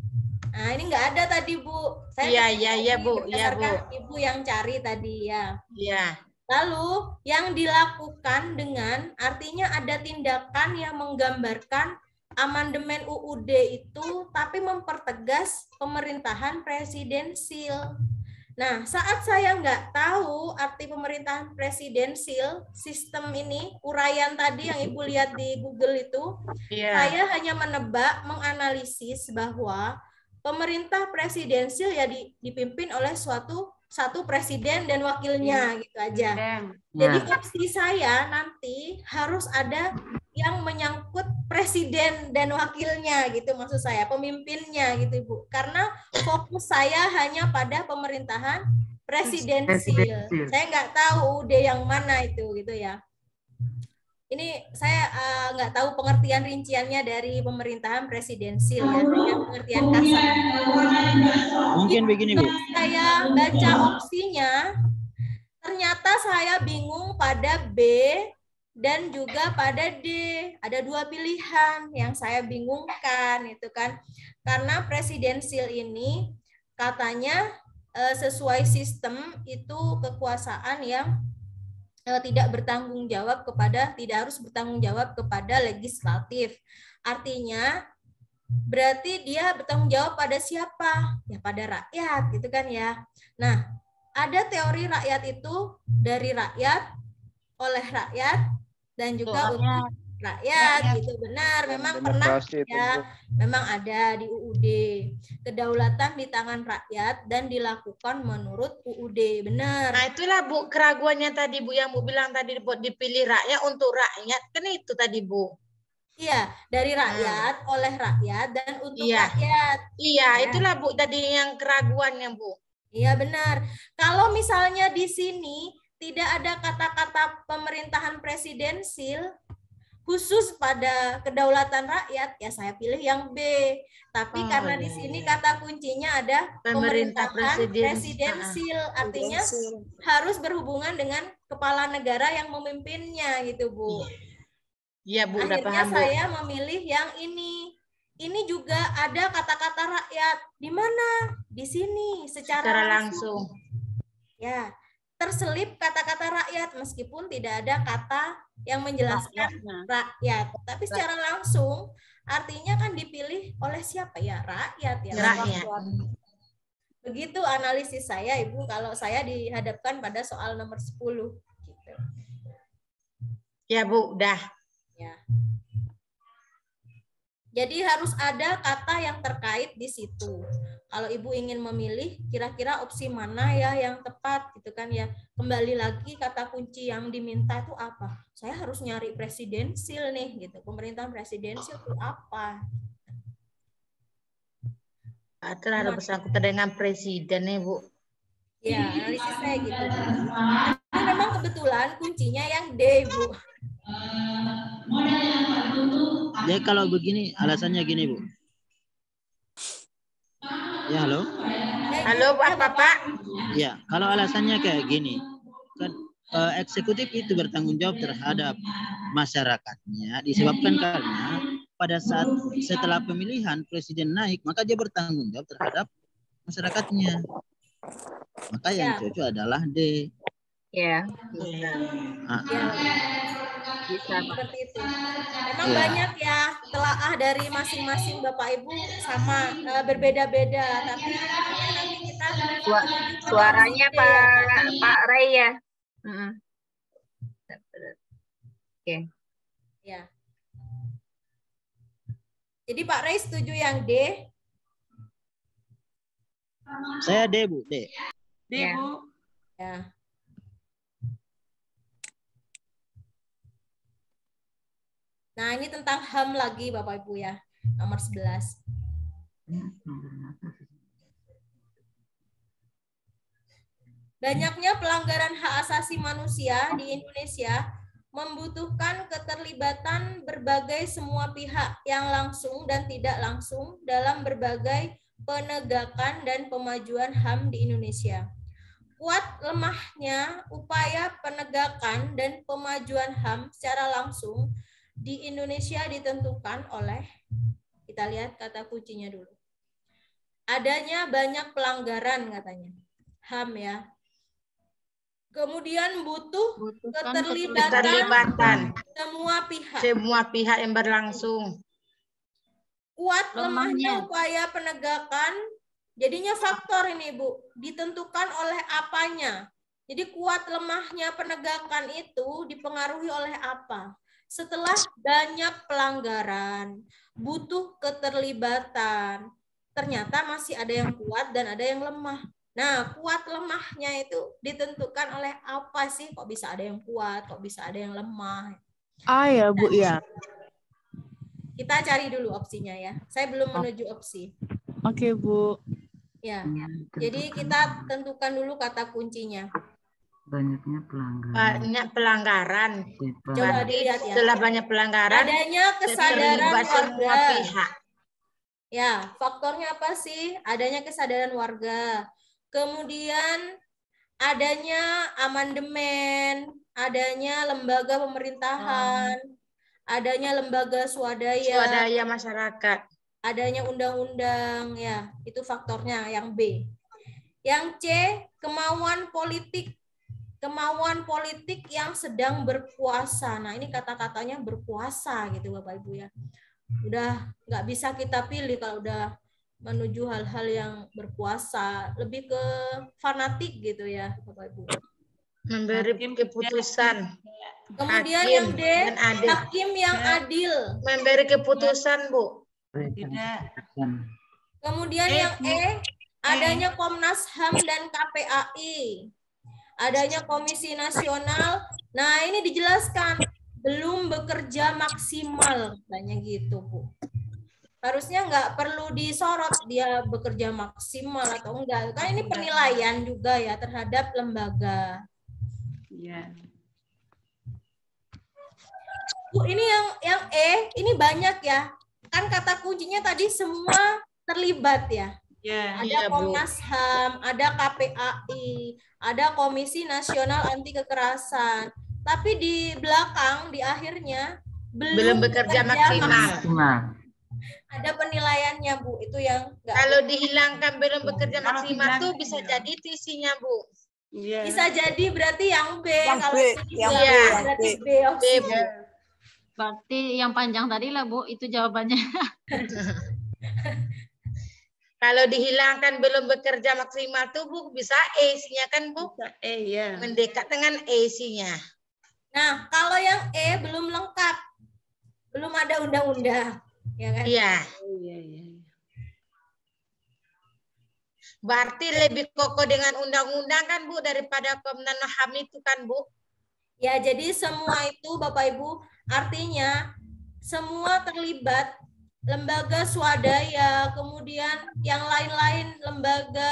Nah, ini enggak ada tadi, Bu. Iya, Bu. Iya, Bu. Ibu yang cari tadi ya. Iya. Lalu yang dilakukan dengan artinya ada tindakan yang menggambarkan amandemen UUD itu tapi mempertegas pemerintahan presidensil. Nah, saat saya nggak tahu arti pemerintahan presidensil, sistem ini, uraian tadi yang Ibu lihat di Google itu, saya hanya menebak, menganalisis bahwa pemerintah presidensil ya dipimpin oleh satu presiden dan wakilnya gitu aja. Jadi opsi saya nanti harus ada yang menyangkut presiden dan wakilnya gitu, maksud saya pemimpinnya gitu Ibu, karena fokus saya hanya pada pemerintahan presidensil. Saya nggak tahu UUD yang mana itu gitu ya. Ini saya nggak tahu pengertian rinciannya dari pemerintahan presidensil ya, hanya pengertian kasar. Mungkin begini Bu. Saya baca opsinya, ternyata saya bingung pada B dan juga pada D. Ada dua pilihan yang saya bingungkan itu kan. Karena presidensil ini katanya sesuai sistem itu kekuasaan yang tidak harus bertanggung jawab kepada legislatif. Artinya berarti dia bertanggung jawab pada siapa? Ya pada rakyat gitu kan ya. Nah, ada teori rakyat itu dari rakyat, oleh rakyat, dan juga untuk rakyat gitu. Benar, memang pernah ya, memang ada di UUD. Kedaulatan di tangan rakyat dan dilakukan menurut UUD. Benar. Nah, itulah Bu keraguannya tadi Bu yang Bu bilang tadi dipilih rakyat untuk rakyat. Kan itu tadi Bu. Iya, dari rakyat, oleh rakyat, dan untuk rakyat. Iya, itulah Bu tadi yang keraguannya Bu. Iya benar. Kalau misalnya di sini tidak ada kata-kata pemerintahan presidensil khusus pada kedaulatan rakyat, ya saya pilih yang B. Tapi karena di sini kata kuncinya ada pemerintahan presidensil, artinya harus berhubungan dengan kepala negara yang memimpinnya gitu Bu. Iya Bu, akhirnya paham, Bu. saya memilih yang ini. Ini juga ada kata-kata rakyat. Di mana? Di sini secara langsung. Ya, terselip kata-kata rakyat meskipun tidak ada kata yang menjelaskan rakyat. Tapi secara langsung artinya kan dipilih oleh siapa ya? Rakyat ya. Rakyat. Begitu analisis saya Ibu kalau saya dihadapkan pada soal nomor 10 gitu. Ya Bu, udah. Ya. Jadi harus ada kata yang terkait di situ. Kalau Ibu ingin memilih, kira-kira opsi mana ya yang tepat gitu kan ya. Kembali lagi kata kunci yang diminta itu apa? Saya harus nyari presidensil nih gitu. Pemerintahan presidensil itu apa? Itulah ada bersangkutan dengan presiden nih Bu. Ya, analisis saya gitu. Tapi memang kebetulan kuncinya yang D Bu. Jadi kalau begini alasannya gini Bu. Ya halo. Halo Bapak. Ya kalau alasannya kayak gini, kan eksekutif itu bertanggung jawab terhadap masyarakatnya disebabkan karena pada saat setelah pemilihan presiden naik maka dia bertanggung jawab terhadap masyarakatnya. Maka yang cocok adalah D. Ya. Bisa seperti itu. Memang banyak ya telaah dari masing-masing Bapak Ibu sama berbeda-beda, tapi nanti kita suaranya Pak Ray ya. Oke. Ya. Jadi Pak Ray setuju yang D? Saya D Bu, D. D Bu. Ya. Nah, ini tentang HAM lagi Bapak Ibu ya. Nomor 11. Banyaknya pelanggaran hak asasi manusia di Indonesia membutuhkan keterlibatan berbagai semua pihak yang langsung dan tidak langsung dalam berbagai penegakan dan pemajuan HAM di Indonesia. Kuat lemahnya upaya penegakan dan pemajuan HAM secara langsung di Indonesia ditentukan oleh, kita lihat kata kuncinya dulu. Adanya banyak pelanggaran katanya. HAM ya. Kemudian butuh keterlibatan semua pihak. semua pihak. Semua pihak yang berlangsung. kuat lemahnya upaya penegakan, jadinya faktor ini Bu, ditentukan oleh apanya. Jadi kuat lemahnya penegakan itu dipengaruhi oleh apa? Setelah banyak pelanggaran, butuh keterlibatan, ternyata masih ada yang kuat dan ada yang lemah. Nah, kuat lemahnya itu ditentukan oleh apa sih? Kok bisa ada yang kuat, kok bisa ada yang lemah? Ya Bu ya. Kita cari dulu opsinya ya. Saya belum menuju opsi. Oke Bu. Ya, jadi kita tentukan dulu kata kuncinya. Banyaknya pelanggaran. Banyak pelanggaran. Coba dilihat ya. Setelah banyak pelanggaran, adanya kesadaran terlibat semua warga. pihak. Ya, faktornya apa sih? Adanya kesadaran warga. Kemudian adanya amandemen, adanya lembaga pemerintahan, adanya lembaga swadaya masyarakat, adanya undang-undang, ya, itu faktornya yang B. Yang C, kemauan politik. Kemauan politik yang sedang berkuasa. Nah, ini kata-katanya berkuasa gitu Bapak Ibu ya. Udah nggak bisa kita pilih kalau udah menuju hal-hal yang berkuasa, lebih ke fanatik gitu ya Bapak Ibu. Memberi keputusan. Kemudian hakim yang D, dan adil. hakim yang adil. Memberi keputusan, Bu. Kemudian yang E, adanya Komnas HAM dan KPAI. Adanya Komisi Nasional. Nah, ini dijelaskan belum bekerja maksimal, katanya gitu, Bu. Harusnya nggak perlu disorot dia bekerja maksimal atau enggak. Kan ini penilaian juga ya terhadap lembaga. Iya. Bu, ini yang E, ini banyak ya. Kan kata kuncinya tadi semua terlibat ya. Ada Komnas HAM, ada KPAI, ada Komisi Nasional Anti Kekerasan. Tapi di belakang, di akhirnya belum bekerja maksimal. Ada penilaiannya, Bu. Itu yang enggak. Kalau dihilangkan belum bekerja maksimal tuh bisa jadi itu isinya, Bu. Yeah. Bisa jadi berarti yang B. Yang kalau B, itu yang juga B, yang berarti B. B opsinya. Berarti yang panjang tadi lah Bu, itu jawabannya. Kalau dihilangkan belum bekerja maksimal tuh Bu bisa E isinya kan Bu? Bisa E ya. Mendekat dengan E isinya. Nah, kalau yang E belum lengkap. Belum ada undang-undang. Ya kan? Iya. Iya. Berarti lebih kokoh dengan undang-undang kan Bu daripada Komnas HAM itu kan Bu? Ya, jadi semua itu Bapak Ibu artinya semua terlibat, lembaga swadaya, kemudian yang lain-lain lembaga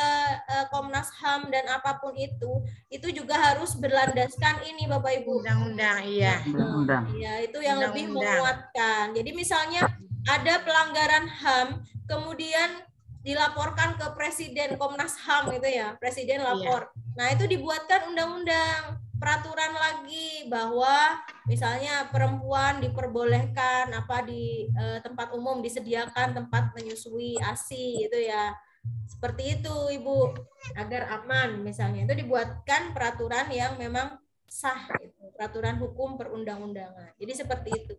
Komnas HAM dan apapun itu juga harus berlandaskan ini Bapak Ibu. Undang-undang, iya. Undang-undang. Ya, itu yang lebih menguatkan. Jadi misalnya ada pelanggaran HAM, kemudian dilaporkan ke Presiden Komnas HAM itu ya, Presiden lapor. Nah, itu dibuatkan undang-undang, peraturan lagi bahwa misalnya perempuan diperbolehkan apa di tempat umum disediakan tempat menyusui ASI gitu ya. Seperti itu Ibu, agar aman misalnya. Itu dibuatkan peraturan yang memang sah gitu, peraturan hukum perundang-undangan. Jadi seperti itu.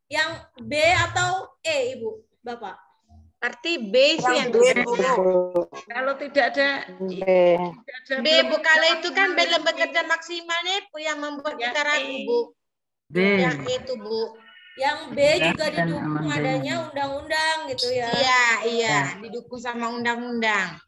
Yang B atau E Ibu, Bapak? Arti B sih yang kalau tidak ada B Bu, kalau itu kan belum bekerja maksimalnya Bu yang membuat kita ragu Bu. B. Yang itu Bu. Yang B juga didukung adanya undang-undang gitu ya. Iya, didukung sama undang-undang.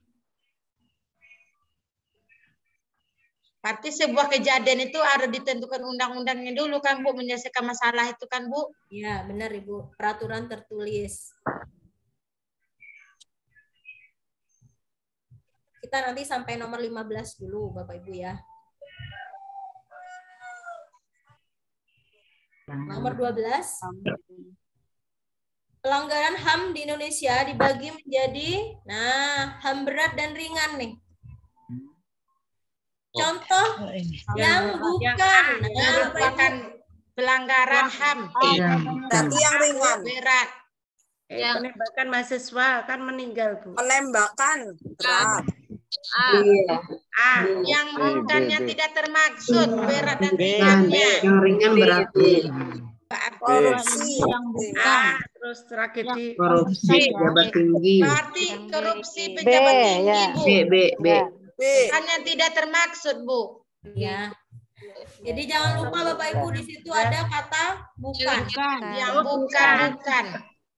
Berarti sebuah kejadian itu harus ditentukan undang-undangnya dulu kan Bu, menyelesaikan masalah itu kan Bu? Iya, benar Ibu. Peraturan tertulis. Kita nanti sampai nomor 15 dulu Bapak Ibu ya. Nomor 12. Pelanggaran HAM di Indonesia dibagi menjadi HAM berat dan ringan nih. Contoh yang bukan merupakan pelanggaran HAM. Berarti yang ringan. Berat. Penembakan mahasiswa kan meninggal Bu. Penembakan berat. Yang bukannya tidak termaksud berat dan ringannya. Yang ringan berarti Korupsi. Terus tragedi. Korupsi pejabat tinggi. Berarti korupsi pejabat tinggi, Bu. B. Hanya tidak termaksud, Bu. Ya. Jadi jangan lupa Bapak Ibu di situ ada kata bukan. Yang bukan.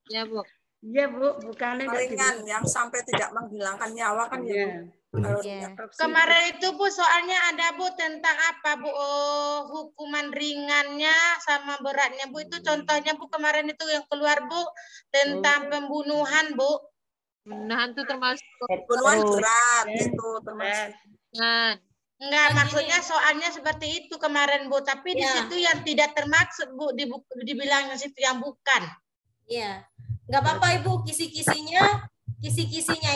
Ya, Bu. Iya, Bu. Bukannya ringan yang sampai tidak menghilangkan nyawa kan ya, Bu. Kemarin itu Bu soalnya ada Bu tentang apa Bu? Oh, hukuman ringannya sama beratnya Bu, itu contohnya Bu kemarin itu yang keluar Bu tentang pembunuhan Bu. Pembunuhan itu termasuk pembunuhan berat itu termasuk. Enggak, maksudnya soalnya seperti itu kemarin Bu, tapi di situ yang tidak termaksud Bu, dibilangnya situ yang bukan. Iya. Enggak apa-apa Ibu, kisi-kisinya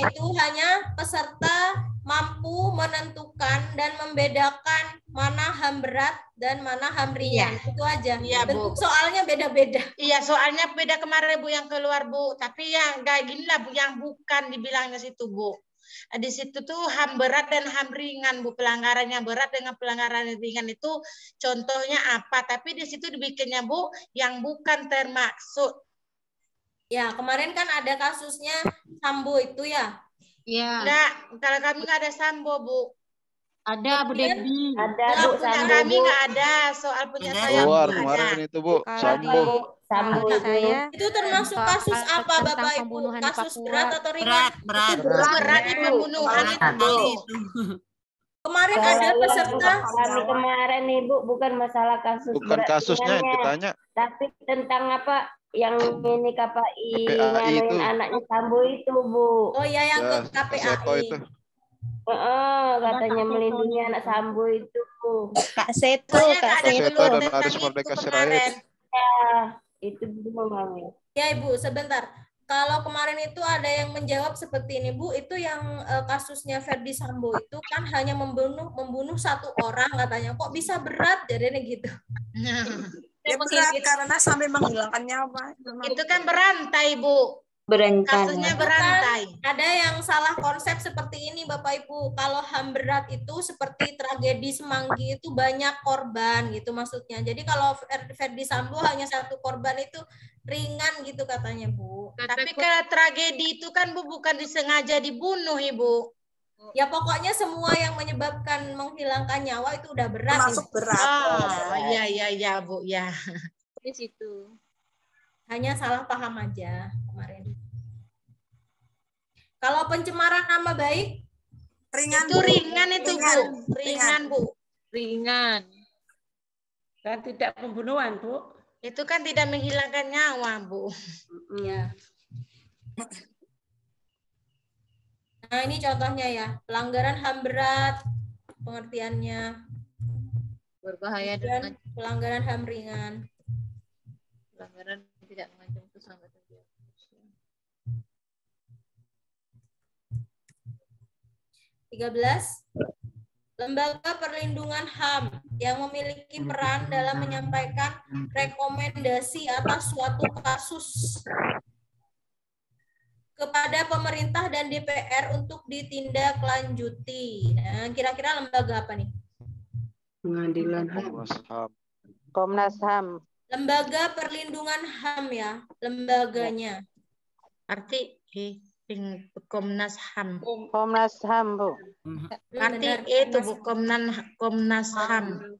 itu hanya peserta mampu menentukan dan membedakan mana HAM berat dan mana HAM ringan. Itu aja. Iya, Bu. Bentuk soalnya beda-beda. Iya, soalnya beda kemarin Bu yang keluar Bu, tapi yang kayak gini lah Bu yang bukan dibilangnya situ Bu. Di situ tuh HAM berat dan HAM ringan Bu, pelanggarannya berat dengan pelanggaran ringan itu contohnya apa, tapi di situ dibikinnya Bu yang bukan termaksud. Ya, kemarin kan ada kasusnya Sambo itu ya? Iya. Enggak, kalau kami nggak ada Sambo, Bu. Ada, Bu Debbie. Ada, Kalau Bu, punya Sambo, kami Bu. nggak ada, soal punya saya Keluar nggak kemarin ada. itu, Bu. Sambo. Sambo saya Itu termasuk kasus apa Bapak Ibu? Kasus berat atau ringan? Berat di pembunuhan itu Bu. Kemarin Kalau ada yang peserta. kami kemarin Ibu bukan masalah kasus Bukan berat kasusnya yang ringannya, ditanya. tapi tentang apa yang ini KPI KPAI itu. nganuin anaknya Sambo itu Bu. Oh ya, yang ke Ya, Seto KPAI. itu. Katanya melindungi anak Sambo itu Bu. Kak Seto, Soalnya Kak nggak ada Seto keluar dan tentang Aris itu Merdeka kemarin. Sirait. Ya, itu belum kami. Ya Ibu, sebentar. Kalau kemarin itu ada yang menjawab seperti ini Bu, itu yang kasusnya Ferdi Sambo itu kan hanya membunuh satu orang katanya. Kok bisa berat jadinya gitu. Ya berat karena sampai menghilangkan nyawa. Itu kan berantai Bu. Kasusnya berantai. Ada yang salah konsep seperti ini Bapak Ibu. Kalau HAM berat itu seperti tragedi Semanggi itu banyak korban gitu maksudnya. Jadi kalau Ferdi Sambo hanya satu korban itu ringan gitu katanya Bu. Tapi kalau tragedi itu kan Bu bukan disengaja dibunuh Ibu. Ya pokoknya semua yang menyebabkan menghilangkan nyawa itu udah berat. Termasuk berat. Oh, iya Bu ya. Di situ. Hanya salah paham aja kemarin. Kalau pencemaran nama baik ringan itu ringan itu Bu. Ringan Bu. Ringan. Dan tidak pembunuhan Bu. Itu kan tidak menghilangkan nyawa Bu. Ya. Nah ini contohnya ya, pelanggaran HAM berat pengertiannya. Berbahaya dan pelanggaran HAM ringan. Pelanggaran tidak mengancam keselamatan manusia. 13. Lembaga Perlindungan HAM yang memiliki peran dalam menyampaikan rekomendasi atas suatu kasus kepada pemerintah dan DPR untuk ditindaklanjuti. Nah, kira-kira lembaga apa nih? Pengadilan HAM. Komnas HAM. Lembaga Perlindungan HAM ya, lembaganya. Arti Komnas HAM. Komnas HAM, Bu. Arti itu Bu, Komnas HAM.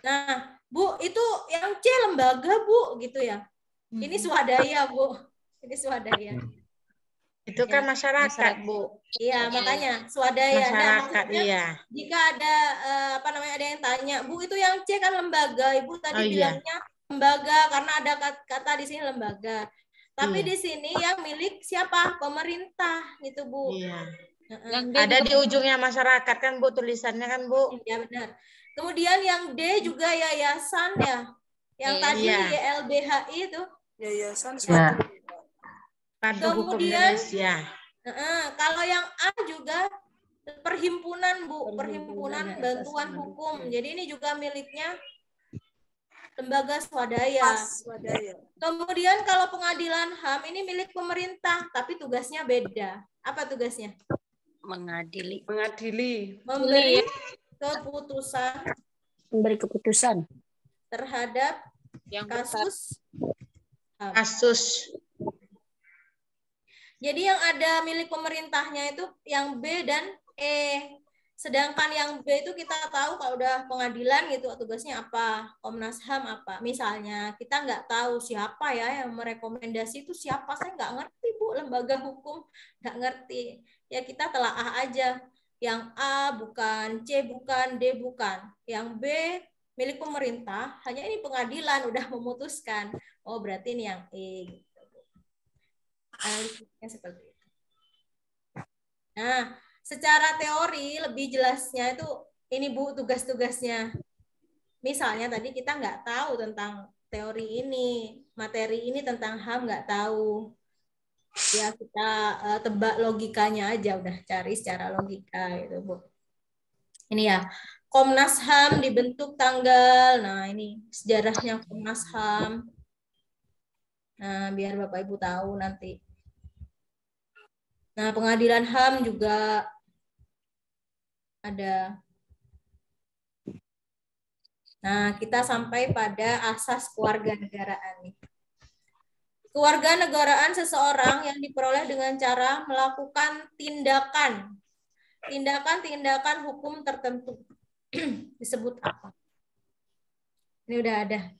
Nah, Bu, itu yang C lembaga, Bu, gitu ya. Ini swadaya, Bu. Ini swadaya. Itu kan masyarakat, Bu. Iya, makanya swadaya. Masyarakat, nah, iya. Jika ada ada yang tanya, Bu, itu yang C kan lembaga. Ibu tadi bilangnya lembaga karena ada kata di sini lembaga. Tapi di sini yang milik siapa? Pemerintah, gitu, Bu. Iya. Ada di ujungnya masyarakat kan, Bu, tulisannya kan, Bu. Iya, benar. Kemudian yang D juga yayasan ya. Yang tadi YLBHI itu. Yayasan kemudian kalau yang A juga perhimpunan Bu, perhimpunan bantuan hukum. Jadi ini juga miliknya lembaga swadaya. Kemudian kalau pengadilan HAM ini milik pemerintah, tapi tugasnya beda. Apa tugasnya? Mengadili. Memberi keputusan Memberi keputusan terhadap yang kasus kasus. Jadi yang ada milik pemerintahnya itu yang B dan E. Sedangkan yang B itu kita tahu kalau udah pengadilan gitu tugasnya apa, Komnas HAM apa. Misalnya kita nggak tahu siapa ya yang merekomendasi itu siapa, saya nggak ngerti Bu, lembaga hukum nggak ngerti. Ya kita telaah aja. Yang A bukan, C bukan, D bukan. Yang B milik pemerintah, hanya ini pengadilan udah memutuskan. Oh berarti ini yang E. Analisisnya seperti itu. Nah, secara teori lebih jelasnya itu ini Bu tugas-tugasnya. Misalnya tadi kita nggak tahu tentang teori ini, materi ini tentang HAM nggak tahu. Ya kita tebak logikanya aja, udah cari secara logika gitu Bu. Ini ya, Komnas HAM dibentuk tanggal, nah ini sejarahnya Komnas HAM. Nah, biar Bapak Ibu tahu nanti. Nah, pengadilan HAM juga ada. Nah, kita sampai pada asas kewarganegaraan nih. Kewarganegaraan seseorang yang diperoleh dengan cara melakukan tindakan hukum tertentu. Disebut apa? Ini udah ada.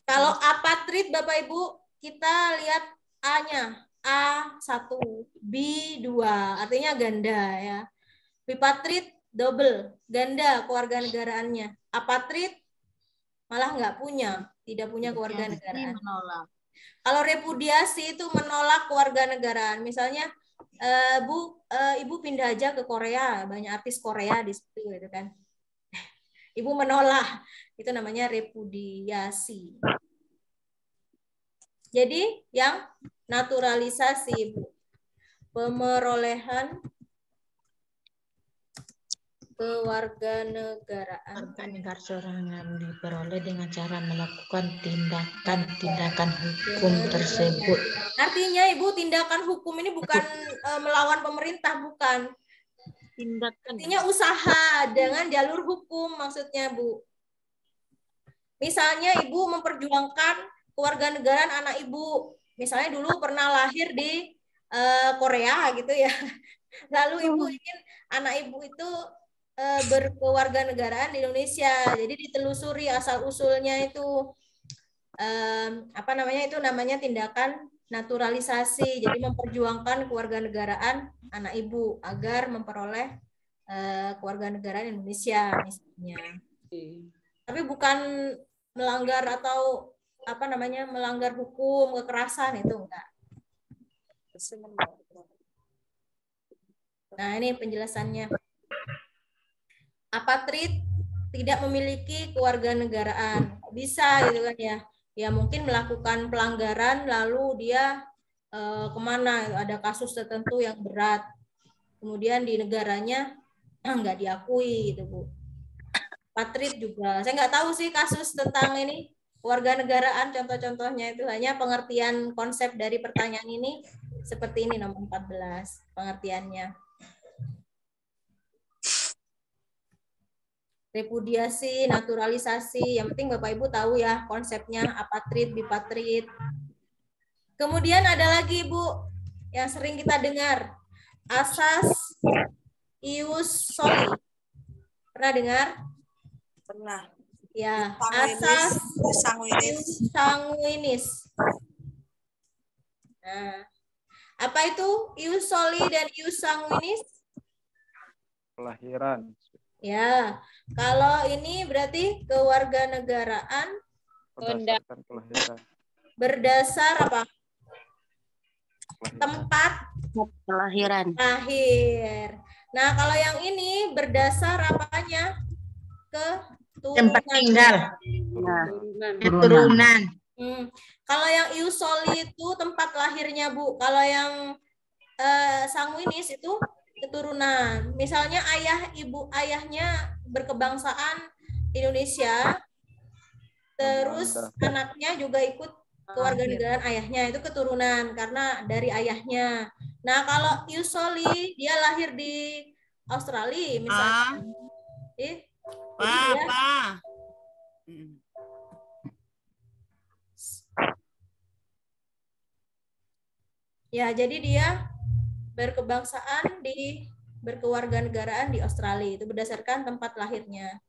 Kalau apatrid Bapak Ibu, kita lihat A-nya. A1, B2, artinya ganda ya. Bipatrid double, ganda kewarganegaraannya. Apatrid malah nggak punya, tidak punya kewarganegaraan. Kalau repudiasi itu menolak kewarganegaraan. Misalnya Ibu pindah aja ke Korea, banyak artis Korea di situ gitu kan. Ibu menolak, itu namanya repudiasi. Jadi yang naturalisasi, Bu. Pemerolehan kewarganegaraan. Kewarganegaraan diperoleh dengan cara melakukan tindakan hukum tersebut. Artinya Ibu tindakan hukum ini bukan melawan pemerintah, bukan. Artinya usaha dengan jalur hukum maksudnya Bu. Misalnya Ibu memperjuangkan kewarganegaraan anak Ibu. Misalnya dulu pernah lahir di Korea gitu ya. Lalu Ibu ingin anak Ibu itu berkewarganegaraan di Indonesia. Jadi ditelusuri asal usulnya itu apa namanya, itu namanya tindakan naturalisasi. Jadi memperjuangkan kewarganegaraan anak Ibu agar memperoleh kewarganegaraan Indonesia misalnya. Tapi bukan melanggar atau apa namanya, melanggar hukum, kekerasan, itu enggak. Nah, ini penjelasannya. Apatrid tidak memiliki kewarganegaraan. Bisa gitu kan ya. Ya mungkin melakukan pelanggaran lalu dia kemana, ada kasus tertentu yang berat. Kemudian di negaranya enggak diakui gitu, Bu. Apatrid juga. Saya nggak tahu sih kasus tentang ini kewarganegaraan, contoh-contohnya itu hanya pengertian konsep dari pertanyaan ini seperti ini, nomor 14 pengertiannya. Repudiasi, naturalisasi, yang penting Bapak Ibu tahu ya konsepnya, apatrid, bipatrid. Kemudian ada lagi Bu yang sering kita dengar, asas ius soli. Pernah dengar? Pernah. Ya, asas sanguinis. Nah, apa itu ius soli dan ius sanguinis? Kelahiran. Ya, kalau ini berarti kewarganegaraan Berdasarkan kelahiran. berdasar apa? Tempat kelahiran. Lahir. Nah, kalau yang ini berdasar apanya? Tempat tinggal. Keturunan. Kalau yang ius soli itu tempat lahirnya, Bu. Kalau yang sanguinis itu keturunan. Misalnya ayahnya berkebangsaan Indonesia, terus anaknya juga ikut kewarganegaraan ayahnya, itu keturunan karena dari ayahnya. Nah, kalau ius soli dia lahir di Australia misalnya. Pak. Ya, jadi dia berkebangsaan berkewarganegaraan di Australia, itu berdasarkan tempat lahirnya.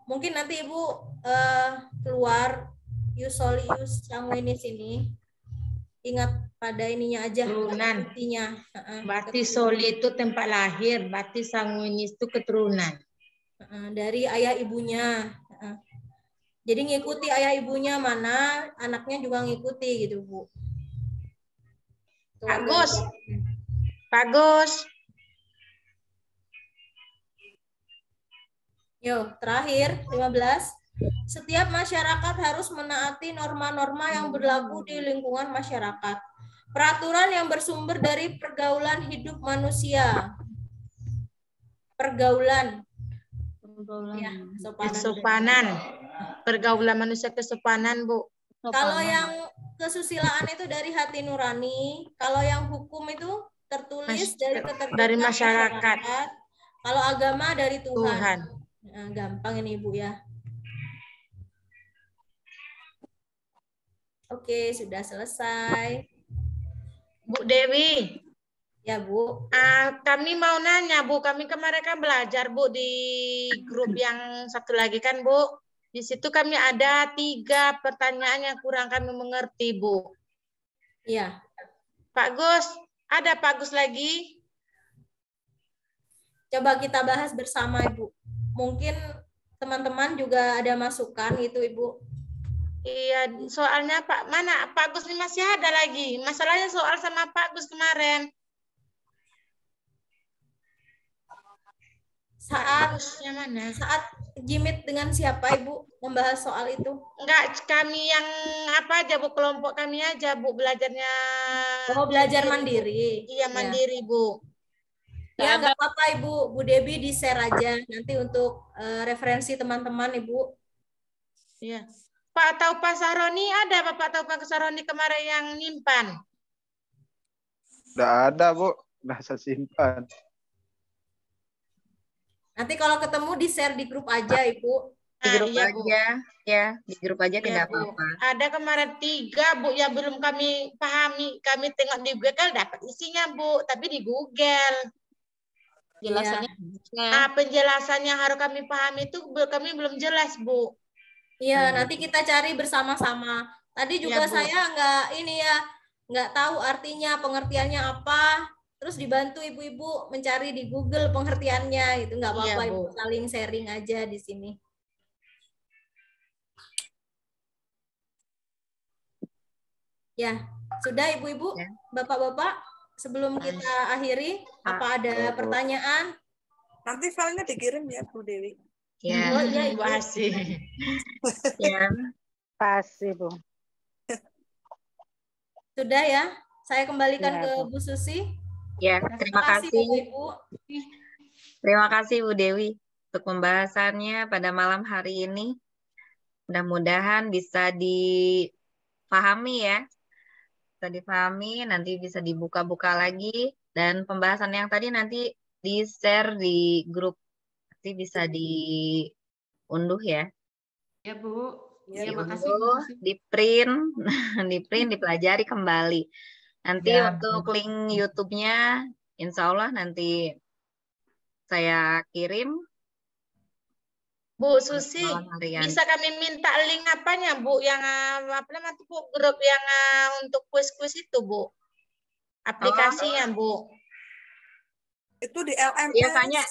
Mungkin nanti Ibu keluar Ius Sanguinis ini ingat pada ininya aja, keturunan. Intinya. Bati Soli itu tempat lahir, Bati Sanguinis itu keturunan. Dari ayah ibunya. Jadi ngikuti ayah ibunya mana, anaknya juga ngikuti gitu, Bu. Pak Gus. Pak Gus. Yo, terakhir 15. Setiap masyarakat harus menaati norma-norma yang berlaku di lingkungan masyarakat. Peraturan yang bersumber dari pergaulan hidup manusia. Pergaulan. Ya, kesopanan. Pergaulan manusia kesopanan, Bu. Kalau yang kesusilaan itu dari hati nurani, kalau yang hukum itu tertulis dari ketertiban masyarakat. Kalau agama dari Tuhan. Nah, gampang ini Ibu ya. Oke, sudah selesai. Bu Dewi. Ya, Bu. Kami mau nanya, Bu. Kami kemarin kan belajar, Bu, di grup yang satu lagi kan, Bu. Di situ kami ada 3 pertanyaan yang kurang kami mengerti, Bu. Iya. Pak Gus, ada Pak Gus lagi? Coba kita bahas bersama, Ibu. Mungkin teman-teman juga ada masukan itu, Ibu. Iya, soalnya Pak Gus ini masih ada lagi. Masalahnya soal sama Pak Gus kemarin. Saat jimit dengan siapa Ibu membahas soal itu? Enggak, kami yang apa aja Bu, kelompok kami aja Bu belajarnya. Oh, belajar mandiri. Iya, mandiri Bu. Ya, nggak apa-apa Ibu. Bu Debi di-share aja nanti untuk referensi teman-teman Ibu. Iya. Pak tahu Pak Saroni ada Bapak tahu Pak Saroni kemarin yang nyimpan? Udah ada Bu, udah saya simpan. Nanti kalau ketemu di-share di grup aja, Ibu. Di grup iya, aja, Bu. Ya. Di grup aja tidak apa-apa. Ada kemarin 3, Bu, yang belum kami pahami. Kami tengok di Google dapat isinya, Bu. Tapi di Google. Penjelasannya. Penjelasannya harus kami pahami itu kami belum jelas, Bu. Iya, nanti kita cari bersama-sama. Tadi juga saya nggak tahu artinya, pengertiannya apa. Terus dibantu ibu-ibu mencari di Google pengertiannya, itu nggak apa-apa, Ibu, saling sharing aja di sini. Ya, sudah Ibu-ibu, Bapak-bapak, sebelum kita akhiri, apa ada pertanyaan? Nanti filenya dikirim ya, Bu Dewi. Ya, oh, iya, Ibu. Makasih. Ya, kasih Bu. Sudah ya, saya kembalikan Ya, ke Bu. Bu Susi. Ya, terima kasih. Ibu. Terima kasih Bu Dewi untuk pembahasannya pada malam hari ini. Mudah-mudahan bisa dipahami ya. Bisa dipahami, nanti bisa dibuka-buka lagi. Dan pembahasan yang tadi nanti di-share di grup. Nanti bisa diunduh ya. Ya Bu. Ya, makasih. Diunduh, di-print, dipelajari kembali. Nanti Ya, untuk link YouTube-nya, insya Allah nanti saya kirim. Bu Susi, bisa kami minta link apanya, Bu? Yang apa namanya Bu, grup yang untuk kuis-kuis itu, Bu? Aplikasinya, Bu? Itu di LMS. Biasanya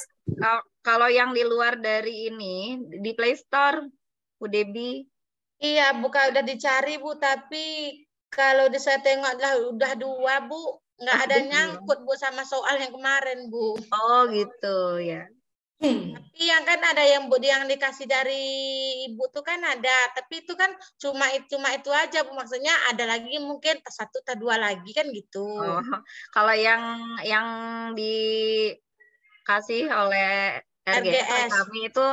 kalau yang di luar dari ini di Play Store, Bu Debi. Iya, udah dicari, Bu, tapi kalau saya tengok udah 2, Bu, nggak ada nyangkut, Bu, sama soal yang kemarin, Bu. Oh, gitu ya. Tapi yang kan ada yang Bu, yang dikasih dari Ibu tuh kan ada, tapi itu kan cuma itu aja, Bu. Maksudnya ada lagi mungkin 1 atau 2 lagi kan gitu. Oh, kalau yang dikasih oleh RGS kami itu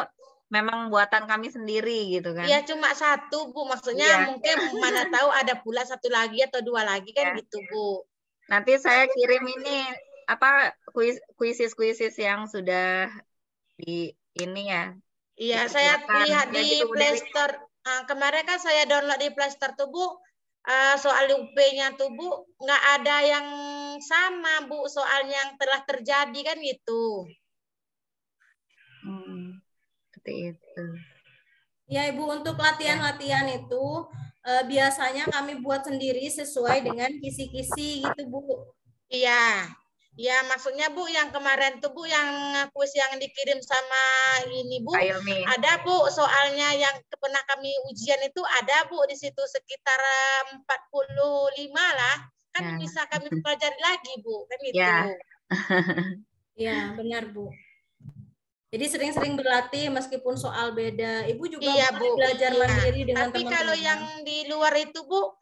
memang buatan kami sendiri gitu kan. Iya, cuma 1, Bu. Maksudnya mungkin mana tahu ada pula 1 lagi atau 2 lagi kan gitu, Bu. Nanti saya kirim ini kuisis yang sudah di ini ya, Iya, saya lihat di Play Store. Kemarin kan saya download di Play Store tuh, Bu. Soal UP-nya tuh, Bu, nggak ada yang sama, Bu, soal yang telah terjadi kan gitu. Seperti itu. Ya, Ibu, untuk latihan-latihan itu biasanya kami buat sendiri sesuai dengan kisi-kisi gitu, Bu. Iya. Ya, maksudnya Bu, yang kemarin tuh Bu, yang kuis yang dikirim sama ini Bu, ada Bu, soalnya yang pernah kami ujian itu ada Bu, di situ sekitar 45 lah, kan bisa kami pelajari lagi Bu, kan gitu. Iya, benar Bu. Jadi sering-sering berlatih meskipun soal beda. Ibu juga Bu, belajar mandiri dengan tapi teman-teman. kalau yang di luar itu Bu,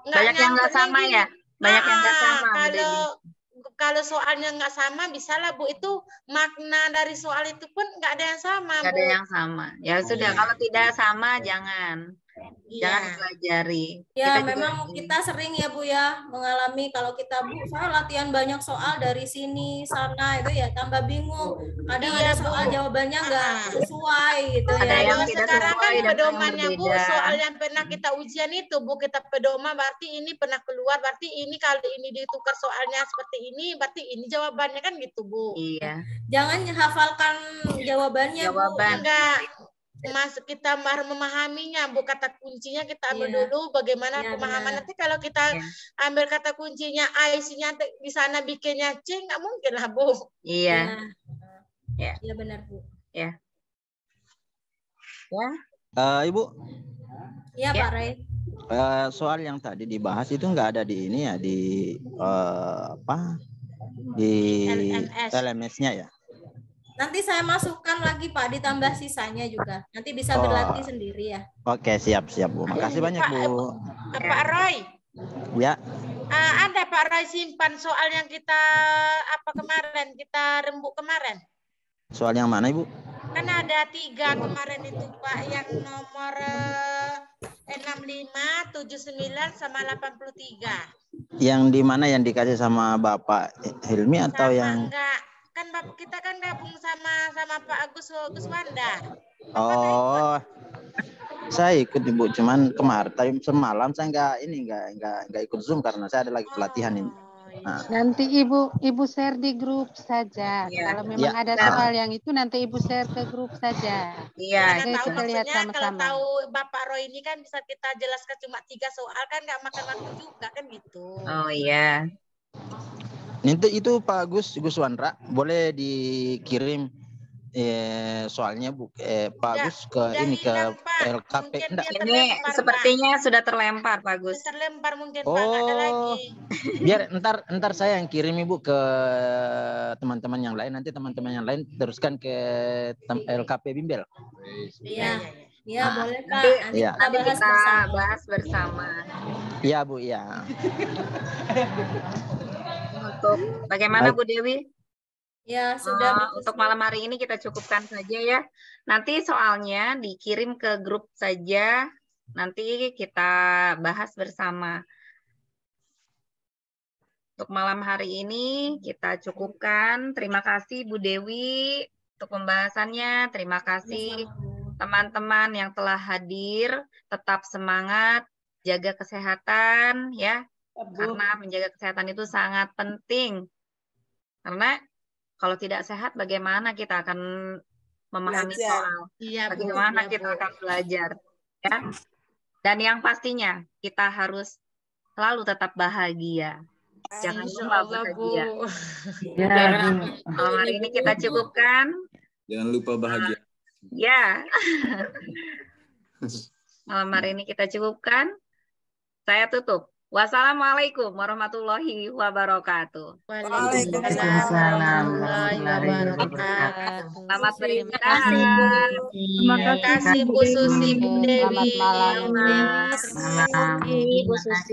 banyak yang nggak sama ya? Banyak yang nggak sama. Kalau soalnya nggak sama, bisalah Bu, itu makna dari soal itu pun nggak ada yang sama, Nggak Bu. ada yang sama. Ya sudah, kalau tidak sama jangan. Jangan dipelajari. Ya, memang kita sering ya Bu ya mengalami kalau kita Bu, saya latihan banyak soal dari sini sana itu ya tambah bingung. Kadang ada soal jawabannya nggak sesuai gitu ya. Kalau sekarang kan pedomannya Bu, soal yang pernah kita ujian itu Bu, kita pedoman berarti ini pernah keluar, berarti ini kalau ini ditukar soalnya seperti ini, berarti ini jawabannya kan gitu Bu. Iya. Jangan hafalkan jawabannya Bu. Enggak. Kita memahaminya, Bu, kata kuncinya kita ambil dulu bagaimana pemahaman. Nanti kalau kita ambil kata kuncinya A, isinya di sana bikinnya C, nggak mungkin lah Bu. Iya. Iya benar Bu. Ya. Ibu. Iya Pak Ray. Soal yang tadi dibahas itu nggak ada di ini ya, di di LMS-nya ya. Nanti saya masukkan lagi Pak, ditambah sisanya juga. Nanti bisa berlatih sendiri ya. Oke, siap Bu. Makasih banyak Bu. Pak Roy. Ya. Ada Pak Roy simpan soal yang kita kemarin, kita rembuk kemarin. Soal yang mana Ibu? Kan ada 3 kemarin itu Pak, yang nomor 65, 79 sama 83. Yang di mana yang dikasih sama Bapak Hilmi atau yang enggak? Kan kita kan gabung sama Pak Agus Wanda. Oh, saya ikut Ibu, cuman kemarin semalam saya nggak ikut Zoom karena saya ada lagi pelatihan ini. Nah. Nanti Ibu share di grup saja. Kalau memang ada soal yang itu nanti Ibu share ke grup saja. Iya. Kita lihat sama-sama. Kalau tahu Bapak Roy ini kan bisa kita jelaskan cuma 3 soal kan nggak makan waktu juga kan gitu. Oh iya. Itu Pak Gus Wandra boleh dikirim soalnya Bu Pak Gus ke ini ke LKP. Ini sepertinya sudah terlempar Pak Gus. Terlempar mungkin Pak, nggak ada lagi. Biar ntar saya yang kirim Ibu ke teman-teman yang lain, nanti teman-teman yang lain teruskan ke LKP Bimbel. Iya. Iya boleh Pak. Nanti kita bahas bersama. Iya Bu, iya. Untuk bagaimana Bu Dewi? Ya, sudah. Untuk malam hari ini kita cukupkan saja ya. Nanti soalnya dikirim ke grup saja. Nanti kita bahas bersama. Untuk malam hari ini kita cukupkan. Terima kasih Bu Dewi untuk pembahasannya. Terima kasih teman-teman yang telah hadir. Tetap semangat, jaga kesehatan ya. Karena menjaga kesehatan itu sangat penting. Karena kalau tidak sehat, bagaimana kita akan memahami soal? Bagaimana kita akan belajar? Ya? Dan yang pastinya, kita harus selalu tetap bahagia. Jangan lupa bahagia. Malam hari ini kita cukupkan. Jangan lupa bahagia. Ya. Malam hari ini kita cukupkan. Saya tutup. Wassalamualaikum warahmatullahi wabarakatuh. Waalaikumsalam warahmatullahi wabarakatuh. Selamat beribadah. Terima kasih Bu Susi, Bu Dewi. Selamat malam. Terima kasih Bu Susi.